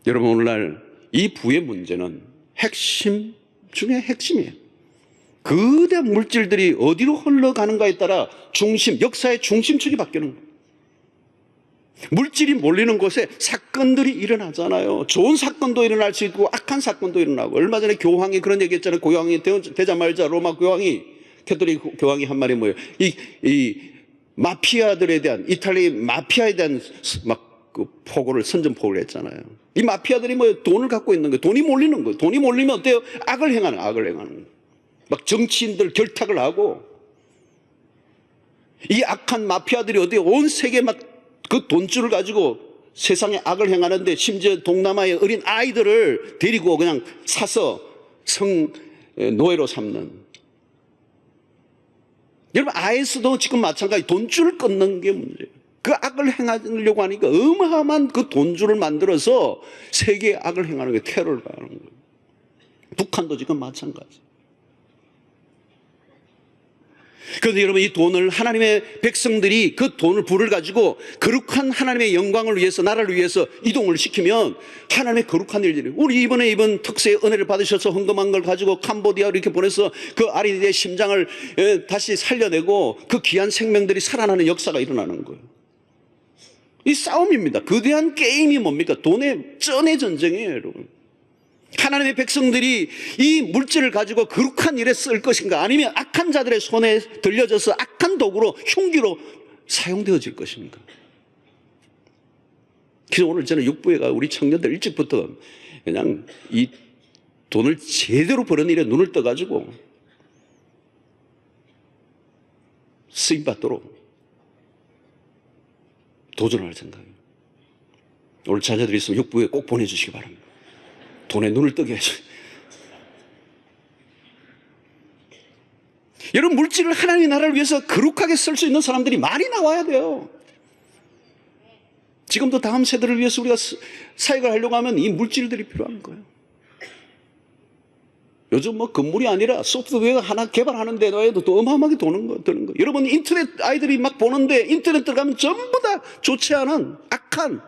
여러분, 오늘날 이 부의 문제는 핵심 중에 핵심이에요. 거대한 물질들이 어디로 흘러가는가에 따라 역사의 중심축이 바뀌는 거예요. 물질이 몰리는 곳에 사건들이 일어나잖아요. 좋은 사건도 일어날 수 있고 악한 사건도 일어나고. 얼마 전에 교황이 그런 얘기 했잖아요. 교황이 되자 말자 로마 교황이 캐톨릭 교황이 한 말이 뭐예요? 이 마피아들에 대한 이탈리 마피아에 대한 막 그 포고를 선전포고를 했잖아요. 이 마피아들이 뭐예요? 돈을 갖고 있는 거예요. 돈이 몰리는 거예요. 돈이 몰리면 어때요? 악을 행하는 거예요. 막 정치인들 결탁을 하고 이 악한 마피아들이 어때요? 온 세계 막 그 돈줄을 가지고 세상에 악을 행하는데 심지어 동남아의 어린 아이들을 데리고 그냥 사서 노예로 삼는. 여러분, IS도 지금 마찬가지 돈줄을 끊는 게 문제예요. 그 악을 행하려고 하니까 어마어마한 그 돈줄을 만들어서 세계의 악을 행하는 게 테러를 가하는 거예요. 북한도 지금 마찬가지. 그런데 여러분, 이 돈을 하나님의 백성들이 그 돈을 부를 가지고 거룩한 하나님의 영광을 위해서 나라를 위해서 이동을 시키면 하나님의 거룩한 일들이 우리 이번 특세의 은혜를 받으셔서 헌금한 걸 가지고 캄보디아로 이렇게 보내서 그 아리의 심장을 다시 살려내고 그 귀한 생명들이 살아나는 역사가 일어나는 거예요. 이 싸움입니다. 거대한 게임이 뭡니까? 돈의 쩐의 전쟁이에요, 여러분. 하나님의 백성들이 이 물질을 가지고 거룩한 일에 쓸 것인가 아니면 악한 자들의 손에 들려져서 악한 도구로 흉기로 사용되어질 것인가. 그래서 오늘 저는 육부회가 우리 청년들 일찍부터 그냥 이 돈을 제대로 버는 일에 눈을 떠가지고 쓰임받도록 도전할 생각이에요. 오늘 자녀들이 있으면 육부회 꼭 보내주시기 바랍니다. 돈에 눈을 뜨게 해줘. 여러분, 물질을 하나님의 나라를 위해서 거룩하게 쓸 수 있는 사람들이 많이 나와야 돼요. 지금도 다음 세대를 위해서 우리가 사역을 하려고 하면 이 물질들이 필요한 거예요. 요즘 뭐 건물이 아니라 소프트웨어 하나 개발하는데 해도 또 어마어마하게 드는 거예요. 여러분, 인터넷 아이들이 막 보는데 인터넷 들어가면 전부 다 좋지 않은 악한,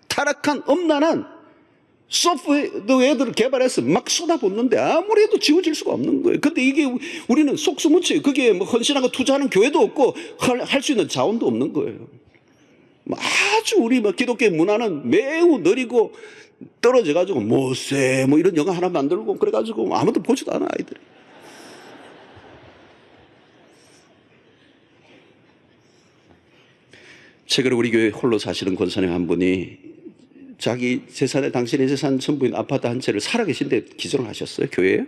타락한, 엄난한 소프트웨어들을 개발해서 막 쏟아붓는데 아무리 해도 지워질 수가 없는 거예요. 근데 이게 우리는 속수무책, 그게 뭐 헌신하고 투자하는 교회도 없고 할 수 있는 자원도 없는 거예요. 아주 우리 뭐 기독교 문화는 매우 느리고 떨어져가지고 모세 뭐 이런 영화 하나 만들고 그래가지고 아무도 보지도 않아, 아이들이. 최근에 우리 교회 홀로 사시는 권사님 한 분이 자기 재산에 당신의 재산 전부인 아파트 한 채를 살아계신데 기증을 하셨어요, 교회에.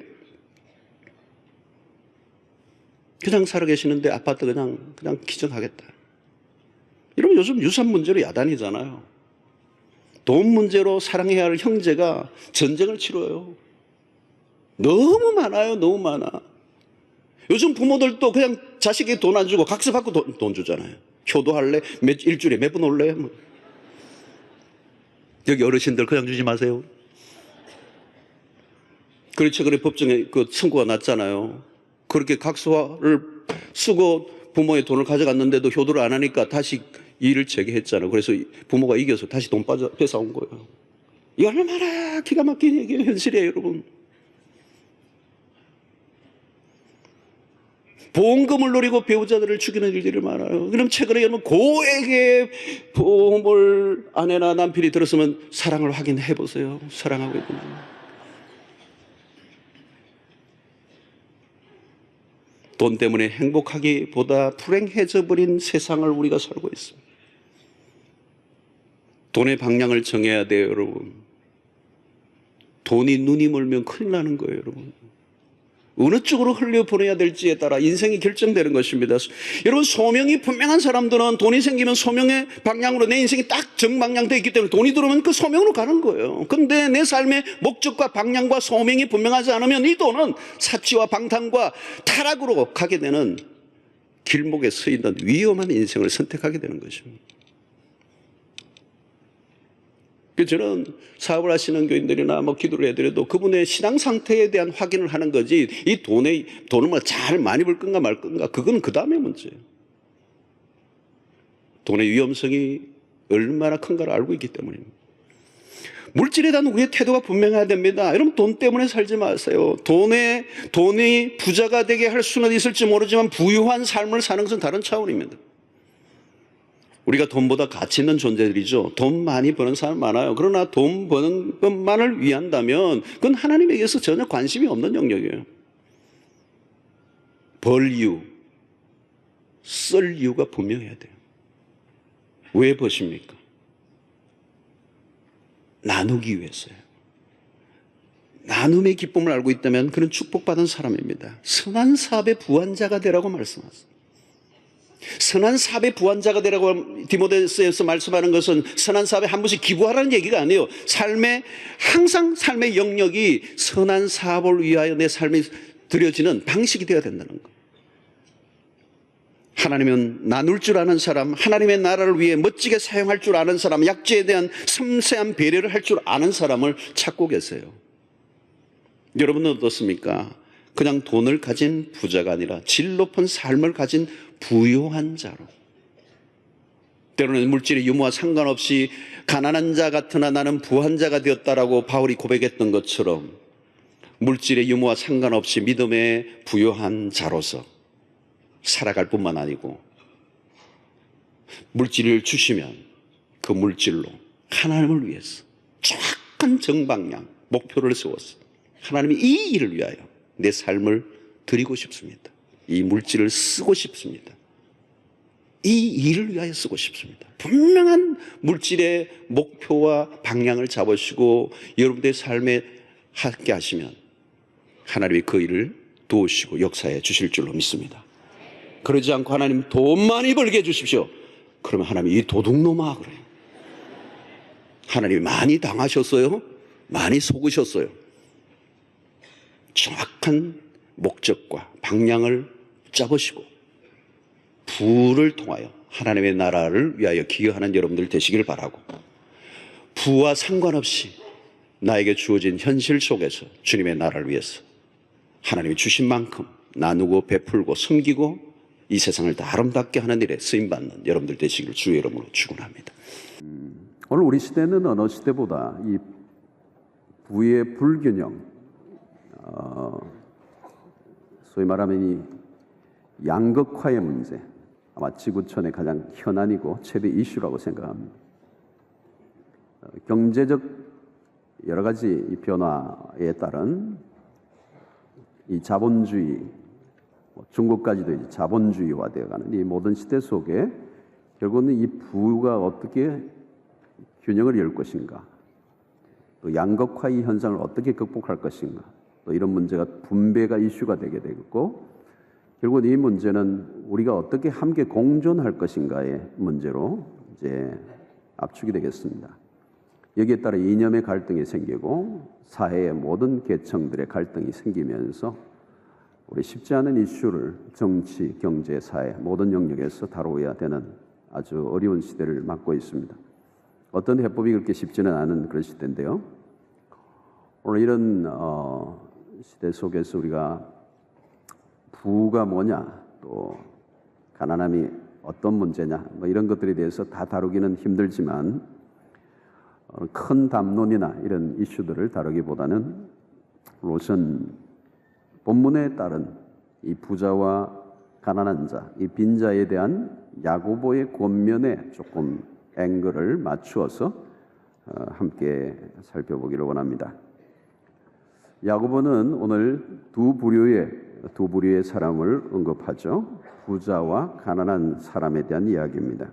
그냥 살아계시는데 아파트 그냥 기증하겠다. 여러분, 요즘 유산 문제로 야단이잖아요. 돈 문제로 사랑해야 할 형제가 전쟁을 치러요. 너무 많아요. 너무 많아. 요즘 부모들도 그냥 자식에게 돈 안 주고 각서받고 돈 주잖아요. 효도할래? 일주일에 몇 번 올래? 뭐. 여기 어르신들 그냥 주지 마세요. 그래 최근에 법정에 그 선고가 났잖아요. 그렇게 각서를 쓰고 부모의 돈을 가져갔는데도 효도를 안 하니까 다시 일을 재개했잖아요. 그래서 부모가 이겨서 다시 돈 뺏어온 거예요. 이 얼마나 기가 막힌 얘기예요. 현실이에요, 여러분. 보험금을 노리고 배우자들을 죽이는 일들이 많아요. 그럼 최근에 여러분 고액의 보험을 아내나 남편이 들었으면 사랑을 확인해 보세요. 사랑하고 있구나. 돈 때문에 행복하기보다 불행해져 버린 세상을 우리가 살고 있습니다. 돈의 방향을 정해야 돼요, 여러분. 돈이 눈이 멀면 큰일 나는 거예요, 여러분. 어느 쪽으로 흘려보내야 될지에 따라 인생이 결정되는 것입니다. 여러분, 소명이 분명한 사람들은 돈이 생기면 소명의 방향으로 내 인생이 딱 정방향되어 있기 때문에 돈이 들어오면 그 소명으로 가는 거예요. 근데 내 삶의 목적과 방향과 소명이 분명하지 않으면 이 돈은 사치와 방탕과 타락으로 가게 되는 길목에 서 있는 위험한 인생을 선택하게 되는 것입니다. 저는 사업을 하시는 교인들이나 기도를 해드려도 그분의 신앙 상태에 대한 확인을 하는 거지, 이 돈을 잘 많이 벌 건가 말 건가, 그건 그 다음의 문제예요. 돈의 위험성이 얼마나 큰가를 알고 있기 때문입니다. 물질에 대한 우리의 태도가 분명해야 됩니다. 여러분, 돈 때문에 살지 마세요. 돈이 부자가 되게 할 수는 있을지 모르지만 부유한 삶을 사는 것은 다른 차원입니다. 우리가 돈보다 가치 있는 존재들이죠. 돈 많이 버는 사람 많아요. 그러나 돈 버는 것만을 위한다면 그건 하나님에게서 전혀 관심이 없는 영역이에요. 벌 이유, 쓸 이유가 분명해야 돼요. 왜 버십니까? 나누기 위해서요. 나눔의 기쁨을 알고 있다면 그는 축복받은 사람입니다. 선한 사업의 부한자가 되라고 말씀하셨습니다. 선한 사업의 부한자가 되라고 디모데서에서 말씀하는 것은 선한 사업에 한 번씩 기부하라는 얘기가 아니에요. 항상 삶의 영역이 선한 사업을 위하여 내 삶이 드려지는 방식이 되어야 된다는 것. 하나님은 나눌 줄 아는 사람, 하나님의 나라를 위해 멋지게 사용할 줄 아는 사람, 약자에 대한 섬세한 배려를 할 줄 아는 사람을 찾고 계세요. 여러분은 어떻습니까? 그냥 돈을 가진 부자가 아니라 질 높은 삶을 가진 부유한 자로, 때로는 물질의 유무와 상관없이 가난한 자 같으나 나는 부한 자가 되었다라고 바울이 고백했던 것처럼 물질의 유무와 상관없이 믿음의 부유한 자로서 살아갈 뿐만 아니고, 물질을 주시면 그 물질로 하나님을 위해서 정확한 정방향, 목표를 세워서 하나님이 이 일을 위하여 내 삶을 드리고 싶습니다. 이 물질을 쓰고 싶습니다. 이 일을 위하여 쓰고 싶습니다. 분명한 물질의 목표와 방향을 잡으시고 여러분들의 삶에 함께 하시면 하나님이 그 일을 도우시고 역사해 주실 줄로 믿습니다. 그러지 않고 하나님 돈 많이 벌게 해주십시오. 그러면 하나님이 이 도둑놈아 그래요. 하나님이 많이 당하셨어요? 많이 속으셨어요? 정확한 목적과 방향을 잡으시고 부를 통하여 하나님의 나라를 위하여 기여하는 여러분들 되시길 바라고, 부와 상관없이 나에게 주어진 현실 속에서 주님의 나라를 위해서 하나님이 주신 만큼 나누고 베풀고 섬기고 이 세상을 더 아름답게 하는 일에 쓰임받는 여러분들 되시길 주의 이름으로 축원합니다. 오늘 우리 시대는 어느 시대보다 이 부의 불균형, 소위 말하면 이 양극화의 문제, 아마 지구촌의 가장 현안이고 최대 이슈라고 생각합니다. 경제적 여러 가지 이 변화에 따른 이 자본주의, 중국까지도 이제 자본주의화되어가는 이 모든 시대 속에 결국은 이 부가 어떻게 균형을 이룰 것인가, 또 양극화의 현상을 어떻게 극복할 것인가, 또 이런 문제가 분배가 이슈가 되게 되겠고, 결국은 이 문제는 우리가 어떻게 함께 공존할 것인가의 문제로 이제 압축이 되겠습니다. 여기에 따라 이념의 갈등이 생기고 사회의 모든 계층들의 갈등이 생기면서 우리 쉽지 않은 이슈를 정치, 경제, 사회 모든 영역에서 다루어야 되는 아주 어려운 시대를 맞고 있습니다. 어떤 해법이 그렇게 쉽지는 않은 그런 시대인데요. 오늘 이런 시대 속에서 우리가 부가 뭐냐, 또 가난함이 어떤 문제냐, 뭐 이런 것들에 대해서 다 다루기는 힘들지만 큰 담론이나 이런 이슈들을 다루기보다는 우선 본문에 따른 이 부자와 가난한 자, 이 빈자에 대한 야고보의 권면에 조금 앵글을 맞추어서 함께 살펴보기를 원합니다. 야고보는 오늘 두 부류의 사람을 언급하죠. 부자와 가난한 사람에 대한 이야기입니다.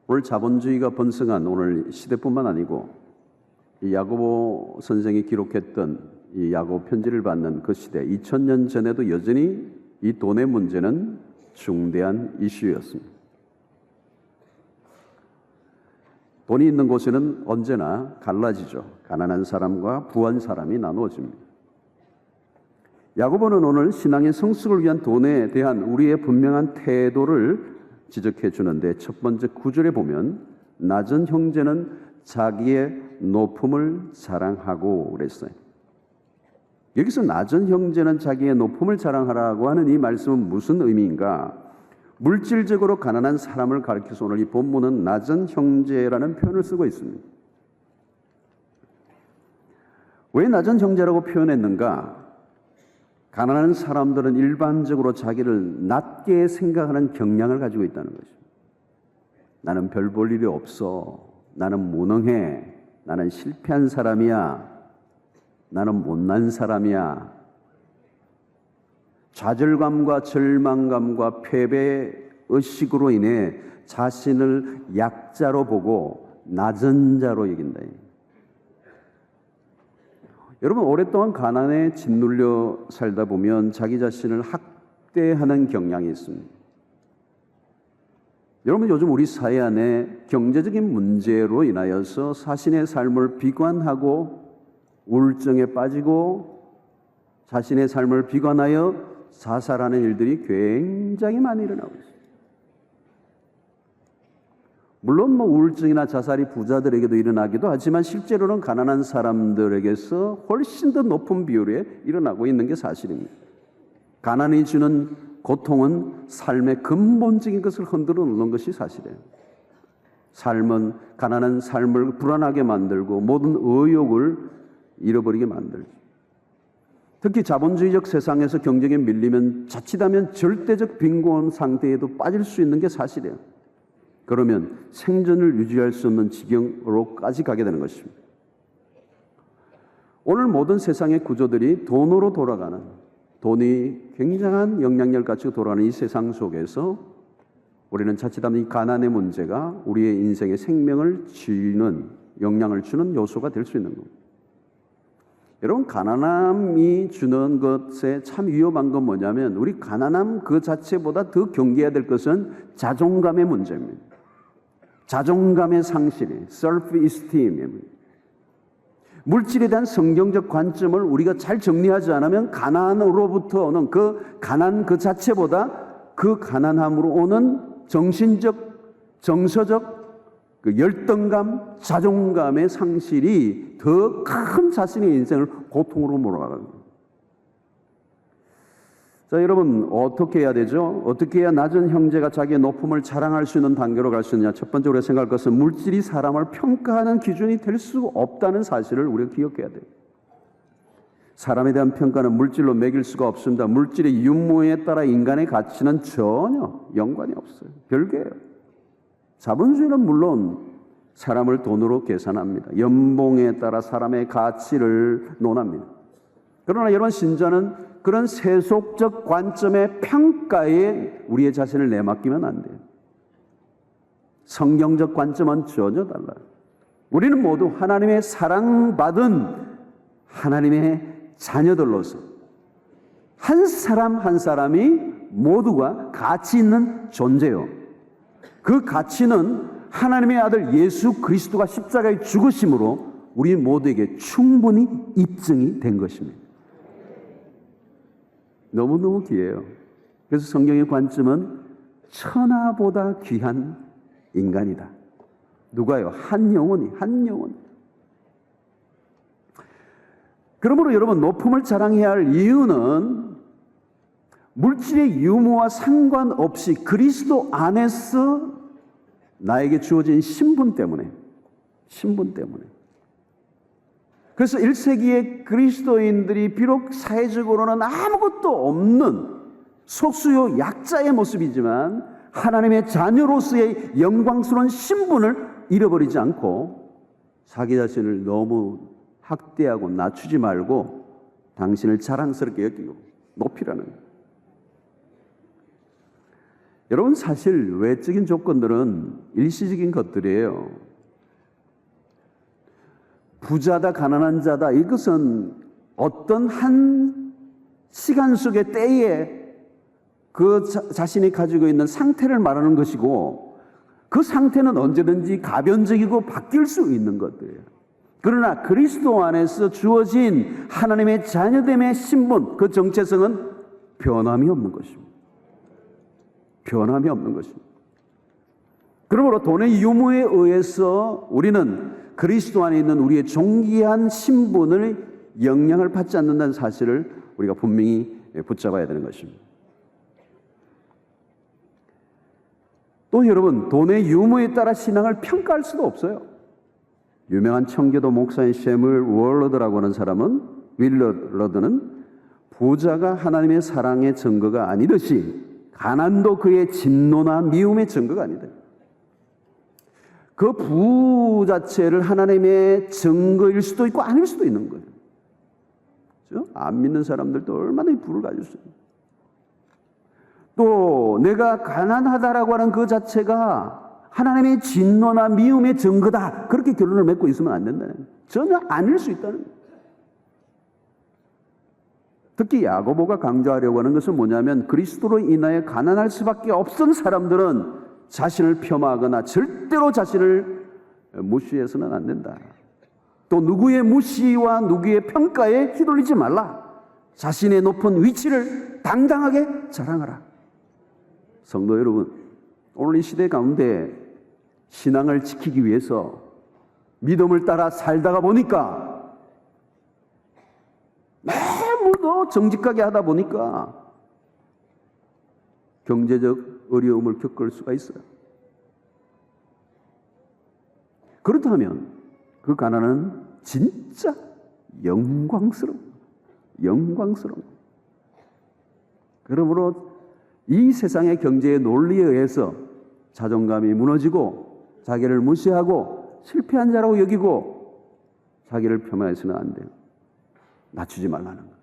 오늘 자본주의가 번성한 오늘 시대뿐만 아니고 이 야고보 선생이 기록했던 이 야고보 편지를 받는 그 시대 2000년 전에도 여전히 이 돈의 문제는 중대한 이슈였습니다. 돈이 있는 곳에는 언제나 갈라지죠. 가난한 사람과 부한 사람이 나누어집니다. 야고보는 오늘 신앙의 성숙을 위한 돈에 대한 우리의 분명한 태도를 지적해 주는데 첫 번째 9절에 보면 낮은 형제는 자기의 높음을 자랑하고 그랬어요. 여기서 낮은 형제는 자기의 높음을 자랑하라고 하는 이 말씀은 무슨 의미인가? 물질적으로 가난한 사람을 가리켜서 오늘 이 본문은 낮은 형제라는 표현을 쓰고 있습니다. 왜 낮은 형제라고 표현했는가? 가난한 사람들은 일반적으로 자기를 낮게 생각하는 경향을 가지고 있다는 것입니다. 나는 별 볼 일이 없어. 나는 무능해. 나는 실패한 사람이야. 나는 못난 사람이야. 좌절감과 절망감과 패배의식으로 인해 자신을 약자로 보고 낮은 자로 여긴다. 여러분, 오랫동안 가난에 짓눌려 살다 보면 자기 자신을 학대하는 경향이 있습니다. 여러분, 요즘 우리 사회 안에 경제적인 문제로 인하여서 자신의 삶을 비관하고 우울증에 빠지고 자신의 삶을 비관하여 자살하는 일들이 굉장히 많이 일어나고 있습니다. 물론 뭐 우울증이나 자살이 부자들에게도 일어나기도 하지만 실제로는 가난한 사람들에게서 훨씬 더 높은 비율에 일어나고 있는 게 사실입니다. 가난이 주는 고통은 삶의 근본적인 것을 흔들어 놓는 것이 사실이에요. 삶은 가난한 삶을 불안하게 만들고 모든 의욕을 잃어버리게 만들죠. 특히 자본주의적 세상에서 경쟁에 밀리면 자칫하면 절대적 빈곤 상태에도 빠질 수 있는 게 사실이에요. 그러면 생존을 유지할 수 없는 지경으로까지 가게 되는 것입니다. 오늘 모든 세상의 구조들이 돈으로 돌아가는, 돈이 굉장한 영향력을 가지고 돌아가는 이 세상 속에서 우리는 자칫하면 이 가난의 문제가 우리의 인생의 생명을 쥐는, 영향을 주는 요소가 될 수 있는 겁니다. 여러분, 가난함이 주는 것에 참 위험한 건 뭐냐면 우리 가난함 그 자체보다 더 경계해야 될 것은 자존감의 문제입니다. 자존감의 상실이, self-esteem입니다. 물질에 대한 성경적 관점을 우리가 잘 정리하지 않으면 가난으로부터 오는 그 가난 그 자체보다 그 가난함으로 오는 정신적, 정서적 그 열등감, 자존감의 상실이 더 큰 자신의 인생을 고통으로 몰아갑니다. 자, 여러분, 어떻게 해야 되죠? 어떻게 해야 낮은 형제가 자기의 높음을 자랑할 수 있는 단계로 갈 수 있느냐? 첫 번째로 우리가 생각할 것은 물질이 사람을 평가하는 기준이 될 수 없다는 사실을 우리가 기억해야 돼요. 사람에 대한 평가는 물질로 매길 수가 없습니다. 물질의 유무에 따라 인간의 가치는 전혀 연관이 없어요. 별개예요. 자본주의는 물론 사람을 돈으로 계산합니다. 연봉에 따라 사람의 가치를 논합니다. 그러나 여러분, 신자는 그런 세속적 관점의 평가에 우리의 자신을 내맡기면 안 돼요. 성경적 관점은 전혀 달라요. 우리는 모두 하나님의 사랑받은 하나님의 자녀들로서 한 사람 한 사람이 모두가 가치 있는 존재요. 그 가치는 하나님의 아들 예수 그리스도가 십자가에 죽으심으로 우리 모두에게 충분히 입증이 된 것입니다. 너무너무 귀해요. 그래서 성경의 관점은 천하보다 귀한 인간이다. 누가요? 한 영혼이, 한 영혼. 그러므로 여러분, 높음을 자랑해야 할 이유는 물질의 유무와 상관없이 그리스도 안에서 나에게 주어진 신분 때문에, 신분 때문에. 그래서 1세기의 그리스도인들이 비록 사회적으로는 아무것도 없는 속수요 약자의 모습이지만 하나님의 자녀로서의 영광스러운 신분을 잃어버리지 않고 자기 자신을 너무 학대하고 낮추지 말고 당신을 자랑스럽게 여기고 높이라는 거예요. 여러분, 사실 외적인 조건들은 일시적인 것들이에요. 부자다 가난한 자다, 이것은 어떤 한 시간 속의 때에 그 자신이 가지고 있는 상태를 말하는 것이고, 그 상태는 언제든지 가변적이고 바뀔 수 있는 것들이에요. 그러나 그리스도 안에서 주어진 하나님의 자녀됨의 신분, 그 정체성은 변함이 없는 것입니다. 변함이 없는 것입니다. 그러므로 돈의 유무에 의해서 우리는 그리스도 안에 있는 우리의 존귀한 신분을 영향을 받지 않는다는 사실을 우리가 분명히 붙잡아야 되는 것입니다. 또 여러분, 돈의 유무에 따라 신앙을 평가할 수도 없어요. 유명한 청교도 목사인 셰물 월러드라고 하는 사람은, 윌러드는 부자가 하나님의 사랑의 증거가 아니듯이 가난도 그의 진노나 미움의 증거가 아니다. 그 부 자체를 하나님의 증거일 수도 있고 아닐 수도 있는 거예요. 그렇죠? 안 믿는 사람들도 얼마나 이 부를 가질 수 있어요. 또 내가 가난하다라고 하는 그 자체가 하나님의 진노나 미움의 증거다, 그렇게 결론을 맺고 있으면 안 된다는 거예요. 전혀 아닐 수 있다는 거예요. 특히 야고보가 강조하려고 하는 것은 뭐냐면, 그리스도로 인하여 가난할 수밖에 없던 사람들은 자신을 폄하하거나 절대로 자신을 무시해서는 안 된다. 또 누구의 무시와 누구의 평가에 휘둘리지 말라. 자신의 높은 위치를 당당하게 자랑하라. 성도 여러분, 오늘 이 시대 가운데 신앙을 지키기 위해서 믿음을 따라 살다가 보니까 너무 더 정직하게 하다 보니까 경제적 어려움을 겪을 수가 있어요. 그렇다면 그 가난은 진짜 영광스러운. 그러므로 이 세상의 경제의 논리에 의해서 자존감이 무너지고 자기를 무시하고 실패한 자라고 여기고 자기를 폄하해서는 안 돼요. 낮추지 말라는 거예요.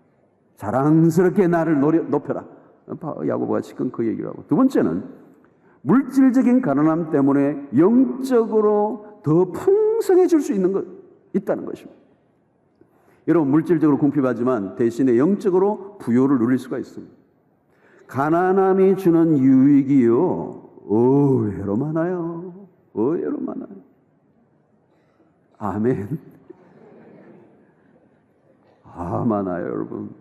자랑스럽게 나를 높여라. 야고보가 지금 그 얘기를 하고, 두 번째는 물질적인 가난함 때문에 영적으로 더 풍성해질 수 있다는 것입니다. 여러분, 물질적으로 궁핍하지만 대신에 영적으로 부요를 누릴 수가 있습니다. 가난함이 주는 유익이요, 의외로 많아요. 의외로 많아요. 아멘. 많아요, 여러분.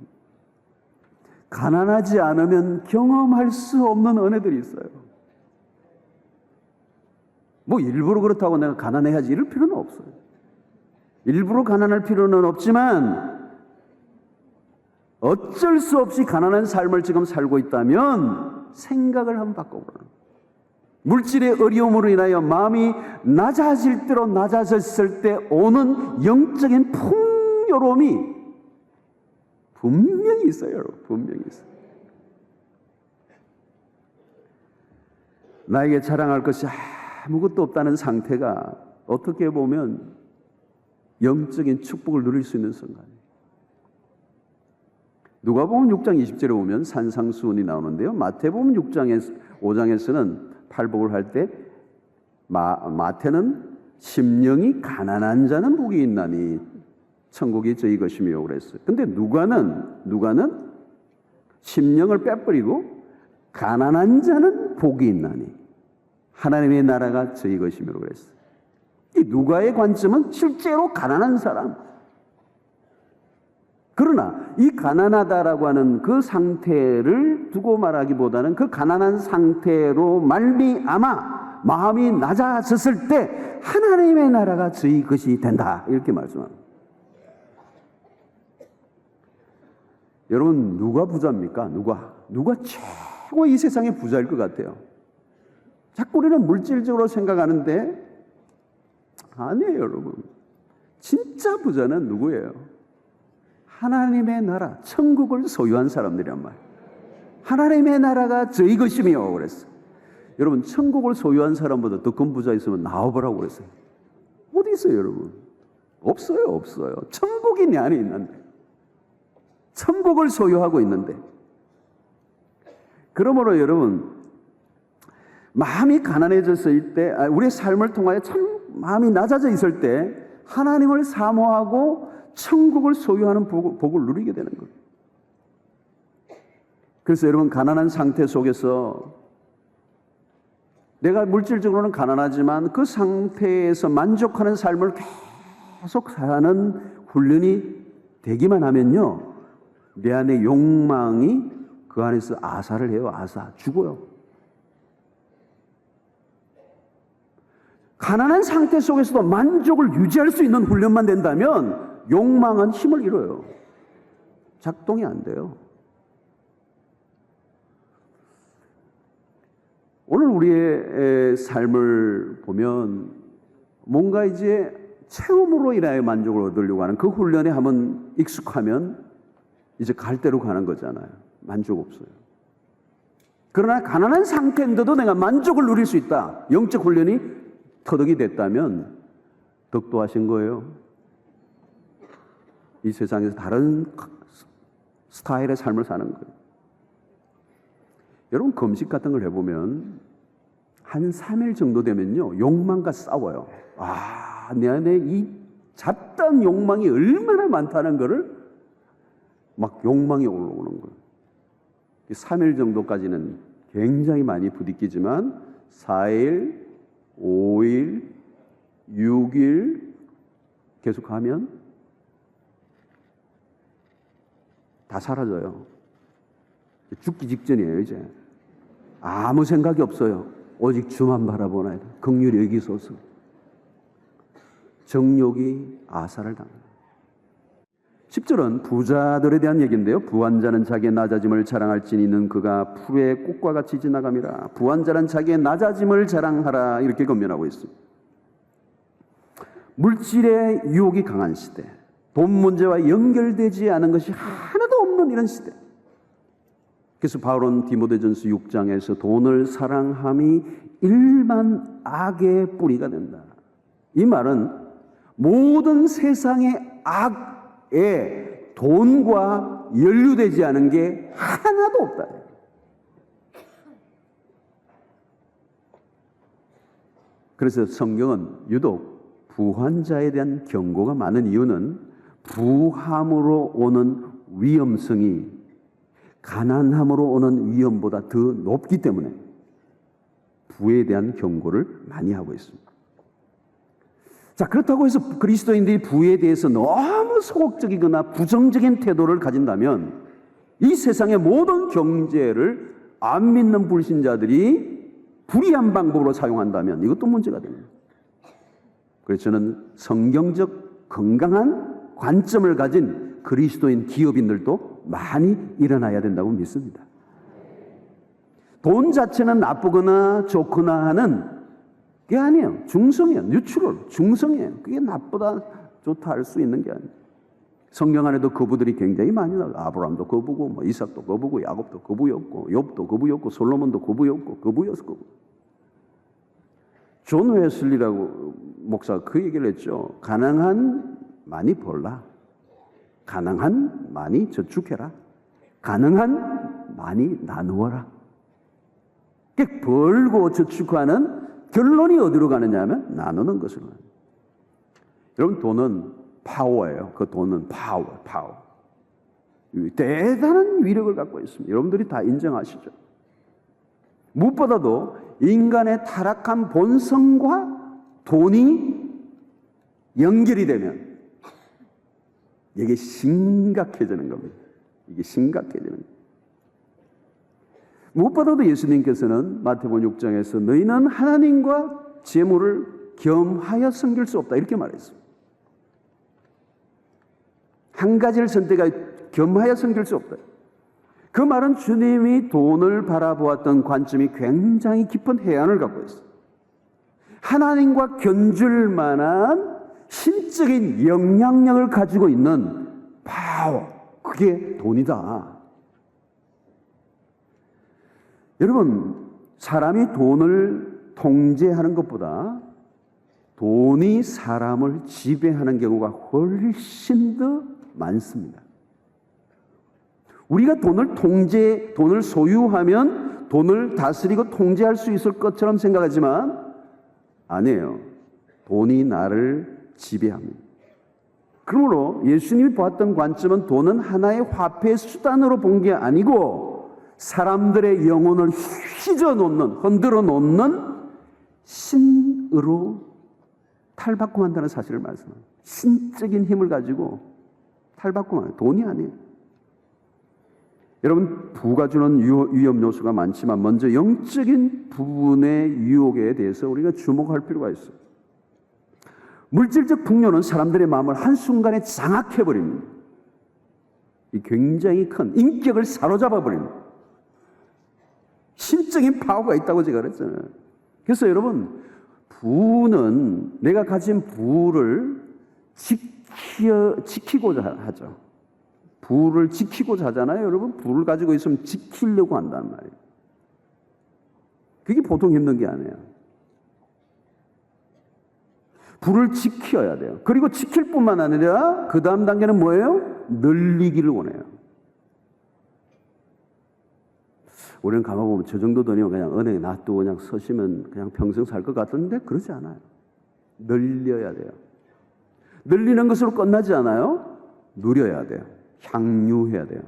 가난하지 않으면 경험할 수 없는 은혜들이 있어요. 뭐 일부러 그렇다고 내가 가난해야지 이럴 필요는 없어요. 일부러 가난할 필요는 없지만 어쩔 수 없이 가난한 삶을 지금 살고 있다면 생각을 한번 바꿔보라. 물질의 어려움으로 인하여 마음이 낮아질 대로 낮아졌을 때 오는 영적인 풍요로움이 분명히 있어요, 여러분. 분명히 있어요. 나에게 자랑할 것이 아무것도 없다는 상태가 어떻게 보면 영적인 축복을 누릴 수 있는 순간이에요. 누가복음 6장 20절에 보면 산상수훈이 나오는데요. 마태복음 5장에서는 팔복을 할 때 마태는 심령이 가난한 자는 복이 있나니 천국이 저희 것이며 그랬어요. 근데 누가는 심령을 빼버리고 가난한 자는 복이 있나니 하나님의 나라가 저희 것이며 그랬어요. 이 누가의 관점은 실제로 가난한 사람. 그러나 이 가난하다라고 하는 그 상태를 두고 말하기보다는 그 가난한 상태로 말미암아 마음이 낮아졌을 때 하나님의 나라가 저희 것이 된다. 이렇게 말씀합니다. 여러분, 누가 부자입니까? 누가 최고 이 세상의 부자일 것 같아요? 자꾸 우리는 물질적으로 생각하는데 아니에요, 여러분. 진짜 부자는 누구예요? 하나님의 나라, 천국을 소유한 사람들이란 말이에요. 하나님의 나라가 저희 것이며 그랬어요. 여러분, 천국을 소유한 사람보다 더 큰 부자 있으면 나와보라고 그랬어요. 어디 있어요, 여러분? 없어요. 천국이 내 안에 있는데. 천국을 소유하고 있는데. 그러므로 여러분, 마음이 가난해졌을 때, 우리의 삶을 통하여 참 마음이 낮아져 있을 때 하나님을 사모하고 천국을 소유하는 복을 누리게 되는 거예요. 그래서 여러분, 가난한 상태 속에서 내가 물질적으로는 가난하지만 그 상태에서 만족하는 삶을 계속 사는 훈련이 되기만 하면요, 내 안에 욕망이 그 안에서 아사를 해요. 죽어요. 가난한 상태 속에서도 만족을 유지할 수 있는 훈련만 된다면 욕망은 힘을 잃어요. 작동이 안 돼요. 오늘 우리의 삶을 보면 뭔가 이제 체험으로 인하여 만족을 얻으려고 하는 그 훈련에 한번 익숙하면 이제 갈 대로 가는 거잖아요. 만족 없어요. 그러나 가난한 상태인데도 내가 만족을 누릴 수 있다. 영적 훈련이 터득이 됐다면 덕도하신 거예요. 이 세상에서 다른 스타일의 삶을 사는 거예요. 여러분, 금식 같은 걸 해보면 한 3일 정도 되면요, 욕망과 싸워요. 내 안에 이 잡다한 욕망이 얼마나 많다는 거를 막 욕망이 올라오는 거예요. 3일 정도까지는 굉장히 많이 부딪히지만 4일, 5일, 6일 계속 하면 다 사라져요. 죽기 직전이에요, 이제. 아무 생각이 없어요. 오직 주만 바라보나이다. 긍휼히 여기소서. 정욕이 아사를 당합니다. 10절은 부자들에 대한 얘기인데요. 부한 자는 자기의 낮아짐을 자랑할지니 이는 그가 풀의 꽃과 같이 지나감이라. 부한 자는 자기의 낮아짐을 자랑하라. 이렇게 권면하고 있습니다. 물질의 유혹이 강한 시대, 돈 문제와 연결되지 않은 것이 하나도 없는 이런 시대. 그래서 바울은 디모데전서 6장에서 돈을 사랑함이 일반 악의 뿌리가 된다. 이 말은 모든 세상의 악에 돈과 연루되지 않은 게 하나도 없다. 그래서 성경은 유독 부한 자에 대한 경고가 많은 이유는 부함으로 오는 위험성이 가난함으로 오는 위험보다 더 높기 때문에 부에 대한 경고를 많이 하고 있습니다. 자, 그렇다고 해서 그리스도인들이 부에 대해서 너무 소극적이거나 부정적인 태도를 가진다면 이 세상의 모든 경제를 안 믿는 불신자들이 불의한 방법으로 사용한다면 이것도 문제가 됩니다. 그래서 저는 성경적 건강한 관점을 가진 그리스도인 기업인들도 많이 일어나야 된다고 믿습니다. 돈 자체는 나쁘거나 좋거나 하는 게 아니에요. 중성이에요. 뉴트럴, 중성이에요. 그게 나쁘다, 좋다 할 수 있는 게 아니에요. 성경 안에도 거부들이 굉장히 많이 나와요. 아브라함도 거부고, 이삭도 거부고, 야곱도 거부였고, 욥도 거부였고, 솔로몬도 거부였고, 거부였어, 거부. 존 웨슬리라고 목사가 그 얘기를 했죠. 가능한 많이 벌라. 가능한 많이 저축해라. 가능한 많이 나누어라. 벌고 저축하는 결론이 어디로 가느냐 하면 나누는 것으로 가요. 여러분, 돈은 파워예요. 그 돈은 파워. 대단한 위력을 갖고 있습니다. 여러분들이 다 인정하시죠? 무엇보다도 인간의 타락한 본성과 돈이 연결이 되면 이게 심각해지는 겁니다. 이게 심각해지는 겁니다. 무엇보다도 예수님께서는 마태복음 6장에서 너희는 하나님과 재물을 겸하여 섬길 수 없다 이렇게 말했습니다. 한 가지를 선택하여 겸하여 섬길 수 없다. 그 말은 주님이 돈을 바라보았던 관점이 굉장히 깊은 해안을 갖고 있어요. 하나님과 견줄 만한 신적인 영향력을 가지고 있는 파워, 그게 돈이다. 여러분, 사람이 돈을 통제하는 것보다 돈이 사람을 지배하는 경우가 훨씬 더 많습니다. 우리가 돈을 소유하면 돈을 다스리고 통제할 수 있을 것처럼 생각하지만 아니에요. 돈이 나를 지배합니다. 그러므로 예수님이 보았던 관점은 돈은 하나의 화폐의 수단으로 본 게 아니고 사람들의 영혼을 흔들어 놓는 신으로 탈바꿈한다는 사실을 말씀합니다. 신적인 힘을 가지고 탈바꿈하는 돈이 아니에요. 여러분, 부가 주는 위험 요소가 많지만 먼저 영적인 부분의 유혹에 대해서 우리가 주목할 필요가 있어요. 물질적 풍요는 사람들의 마음을 한순간에 장악해버립니다. 이 굉장히 큰 인격을 사로잡아버립니다. 신적인 파워가 있다고 제가 그랬잖아요. 그래서 여러분, 부는 내가 가진 부를 지키고자 하죠. 부를 지키고자 하잖아요. 여러분, 부를 가지고 있으면 지키려고 한단 말이에요. 그게 보통 힘든 게 아니에요. 부를 지켜야 돼요. 그리고 지킬 뿐만 아니라 그 다음 단계는 뭐예요? 늘리기를 원해요. 우리는 가만 보면 저 정도 돈이면 그냥 은행에 놔두고 그냥 서시면 그냥 평생 살 것 같은데 그러지 않아요. 늘려야 돼요. 늘리는 것으로 끝나지 않아요. 누려야 돼요. 향유해야 돼요.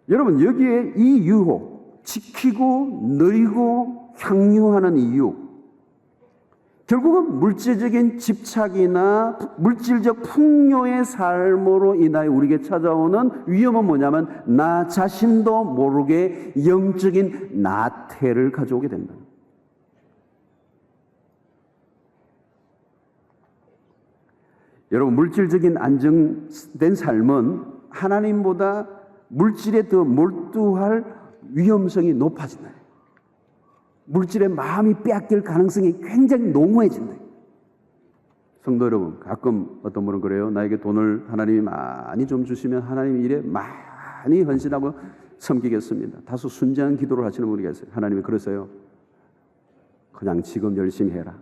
여러분, 여기에 이 유혹, 지키고 늘리고 향유하는 이 유혹, 결국은 물질적인 집착이나 물질적 풍요의 삶으로 인하여 우리에게 찾아오는 위험은 뭐냐면 나 자신도 모르게 영적인 나태를 가져오게 된다. 여러분, 물질적인 안정된 삶은 하나님보다 물질에 더 몰두할 위험성이 높아진다. 물질에 마음이 빼앗길 가능성이 굉장히 농후해진다. 성도 여러분, 가끔 어떤 분은 그래요. 나에게 돈을 하나님이 많이 좀 주시면 하나님 일에 많이 헌신하고 섬기겠습니다. 다소 순진한 기도를 하시는 분이 계세요. 하나님이 그러세요. 그냥 지금 열심히 해라.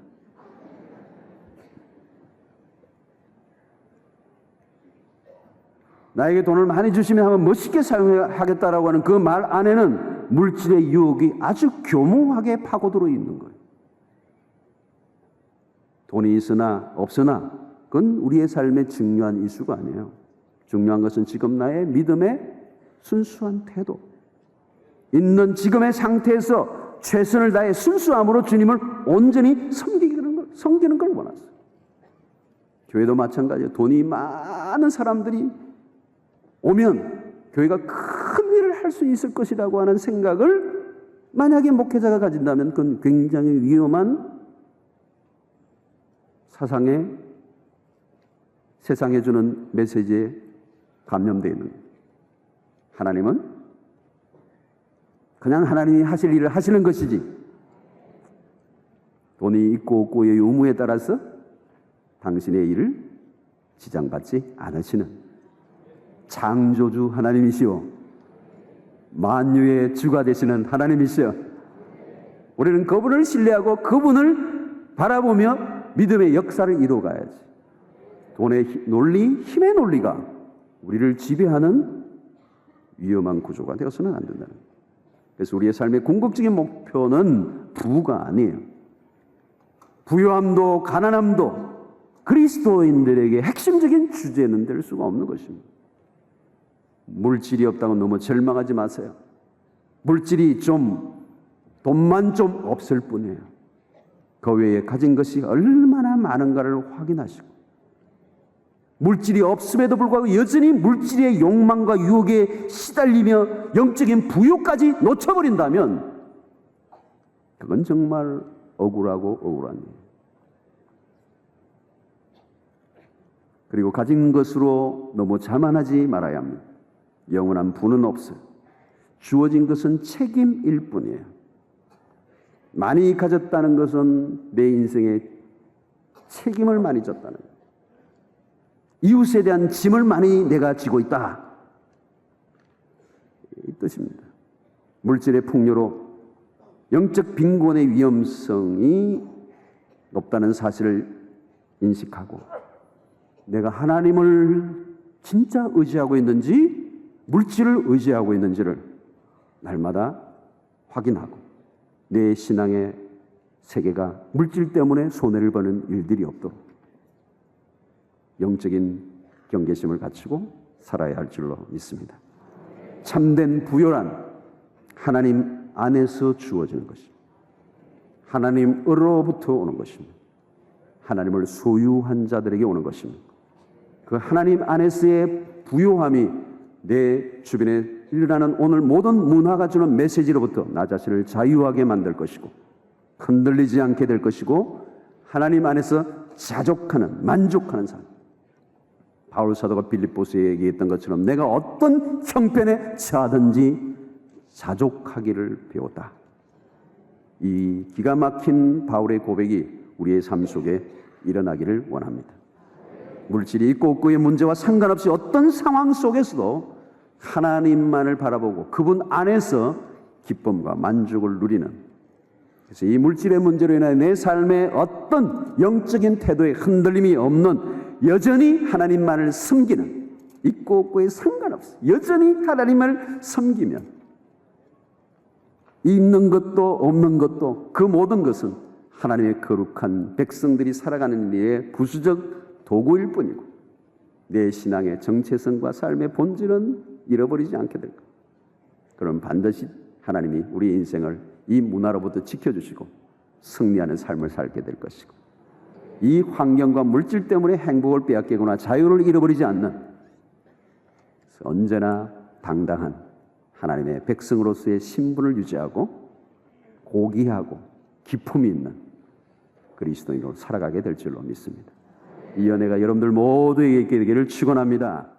나에게 돈을 많이 주시면 하면 멋있게 사용하겠다라고 하는 그 말 안에는 물질의 유혹이 아주 교묘하게 파고들어 있는 거예요. 돈이 있으나 없으나 그건 우리의 삶의 중요한 이슈가 아니에요. 중요한 것은 지금 나의 믿음의 순수한 태도. 있는 지금의 상태에서 최선을 다해 순수함으로 주님을 온전히 섬기는 걸 원하세요. 교회도 마찬가지예요. 돈이 많은 사람들이 오면 교회가 큰 일을 할 수 있을 것이라고 하는 생각을 만약에 목회자가 가진다면 그건 굉장히 위험한 세상에 주는 메시지에 감염되어 있는 거예요. 하나님은 그냥 하나님이 하실 일을 하시는 것이지 돈이 있고 없고의 의무에 따라서 당신의 일을 지장받지 않으시는 창조주 하나님이시오. 만유의 주가 되시는 하나님이시여. 우리는 그분을 신뢰하고 그분을 바라보며 믿음의 역사를 이루어가야지. 돈의 논리, 힘의 논리가 우리를 지배하는 위험한 구조가 되어서는 안 된다는 거예요. 그래서 우리의 삶의 궁극적인 목표는 부가 아니에요. 부유함도 가난함도 그리스도인들에게 핵심적인 주제는 될 수가 없는 것입니다. 물질이 없다고 너무 절망하지 마세요. 물질이 좀 돈만 좀 없을 뿐이에요. 그 외에 가진 것이 얼마나 많은가를 확인하시고, 물질이 없음에도 불구하고 여전히 물질의 욕망과 유혹에 시달리며 영적인 부요까지 놓쳐버린다면 그건 정말 억울하고 억울한 일이에요. 그리고 가진 것으로 너무 자만하지 말아야 합니다. 영원한 부는 없어요. 주어진 것은 책임일 뿐이에요. 많이 가졌다는 것은 내 인생에 책임을 많이 졌다는 거예요. 이웃에 대한 짐을 많이 내가 지고 있다, 이 뜻입니다. 물질의 풍요로 영적 빈곤의 위험성이 높다는 사실을 인식하고, 내가 하나님을 진짜 의지하고 있는지 물질을 의지하고 있는지를 날마다 확인하고, 내 신앙의 세계가 물질 때문에 손해를 보는 일들이 없도록 영적인 경계심을 갖추고 살아야 할 줄로 믿습니다. 참된 부요란 하나님 안에서 주어지는 것입니다. 하나님으로부터 오는 것입니다. 하나님을 소유한 자들에게 오는 것입니다. 그 하나님 안에서의 부요함이 내 주변에 일어나는 오늘 모든 문화가 주는 메시지로부터 나 자신을 자유하게 만들 것이고, 흔들리지 않게 될 것이고, 하나님 안에서 자족하는, 만족하는 삶. 바울 사도가 빌립보서에 얘기했던 것처럼 내가 어떤 형편에 처하든지 자족하기를 배웠다. 이 기가 막힌 바울의 고백이 우리의 삶 속에 일어나기를 원합니다. 물질이 있고 없고의 문제와 상관없이 어떤 상황 속에서도 하나님만을 바라보고 그분 안에서 기쁨과 만족을 누리는, 그래서 이 물질의 문제로 인하여 내 삶에 어떤 영적인 태도에 흔들림이 없는, 여전히 하나님만을 섬기는, 있고 없고에 상관없어 여전히 하나님을 섬기면 있는 것도 없는 것도 그 모든 것은 하나님의 거룩한 백성들이 살아가는 일의 부수적 도구일 뿐이고, 내 신앙의 정체성과 삶의 본질은 잃어버리지 않게 될 것. 그럼 반드시 하나님이 우리 인생을 이 문화로부터 지켜주시고 승리하는 삶을 살게 될 것이고, 이 환경과 물질 때문에 행복을 빼앗기거나 자유를 잃어버리지 않는, 언제나 당당한 하나님의 백성으로서의 신분을 유지하고 고귀하고 기품이 있는 그리스도인으로 살아가게 될 줄로 믿습니다. 이 은혜가 여러분들 모두에게 있게 되기를 축원합니다.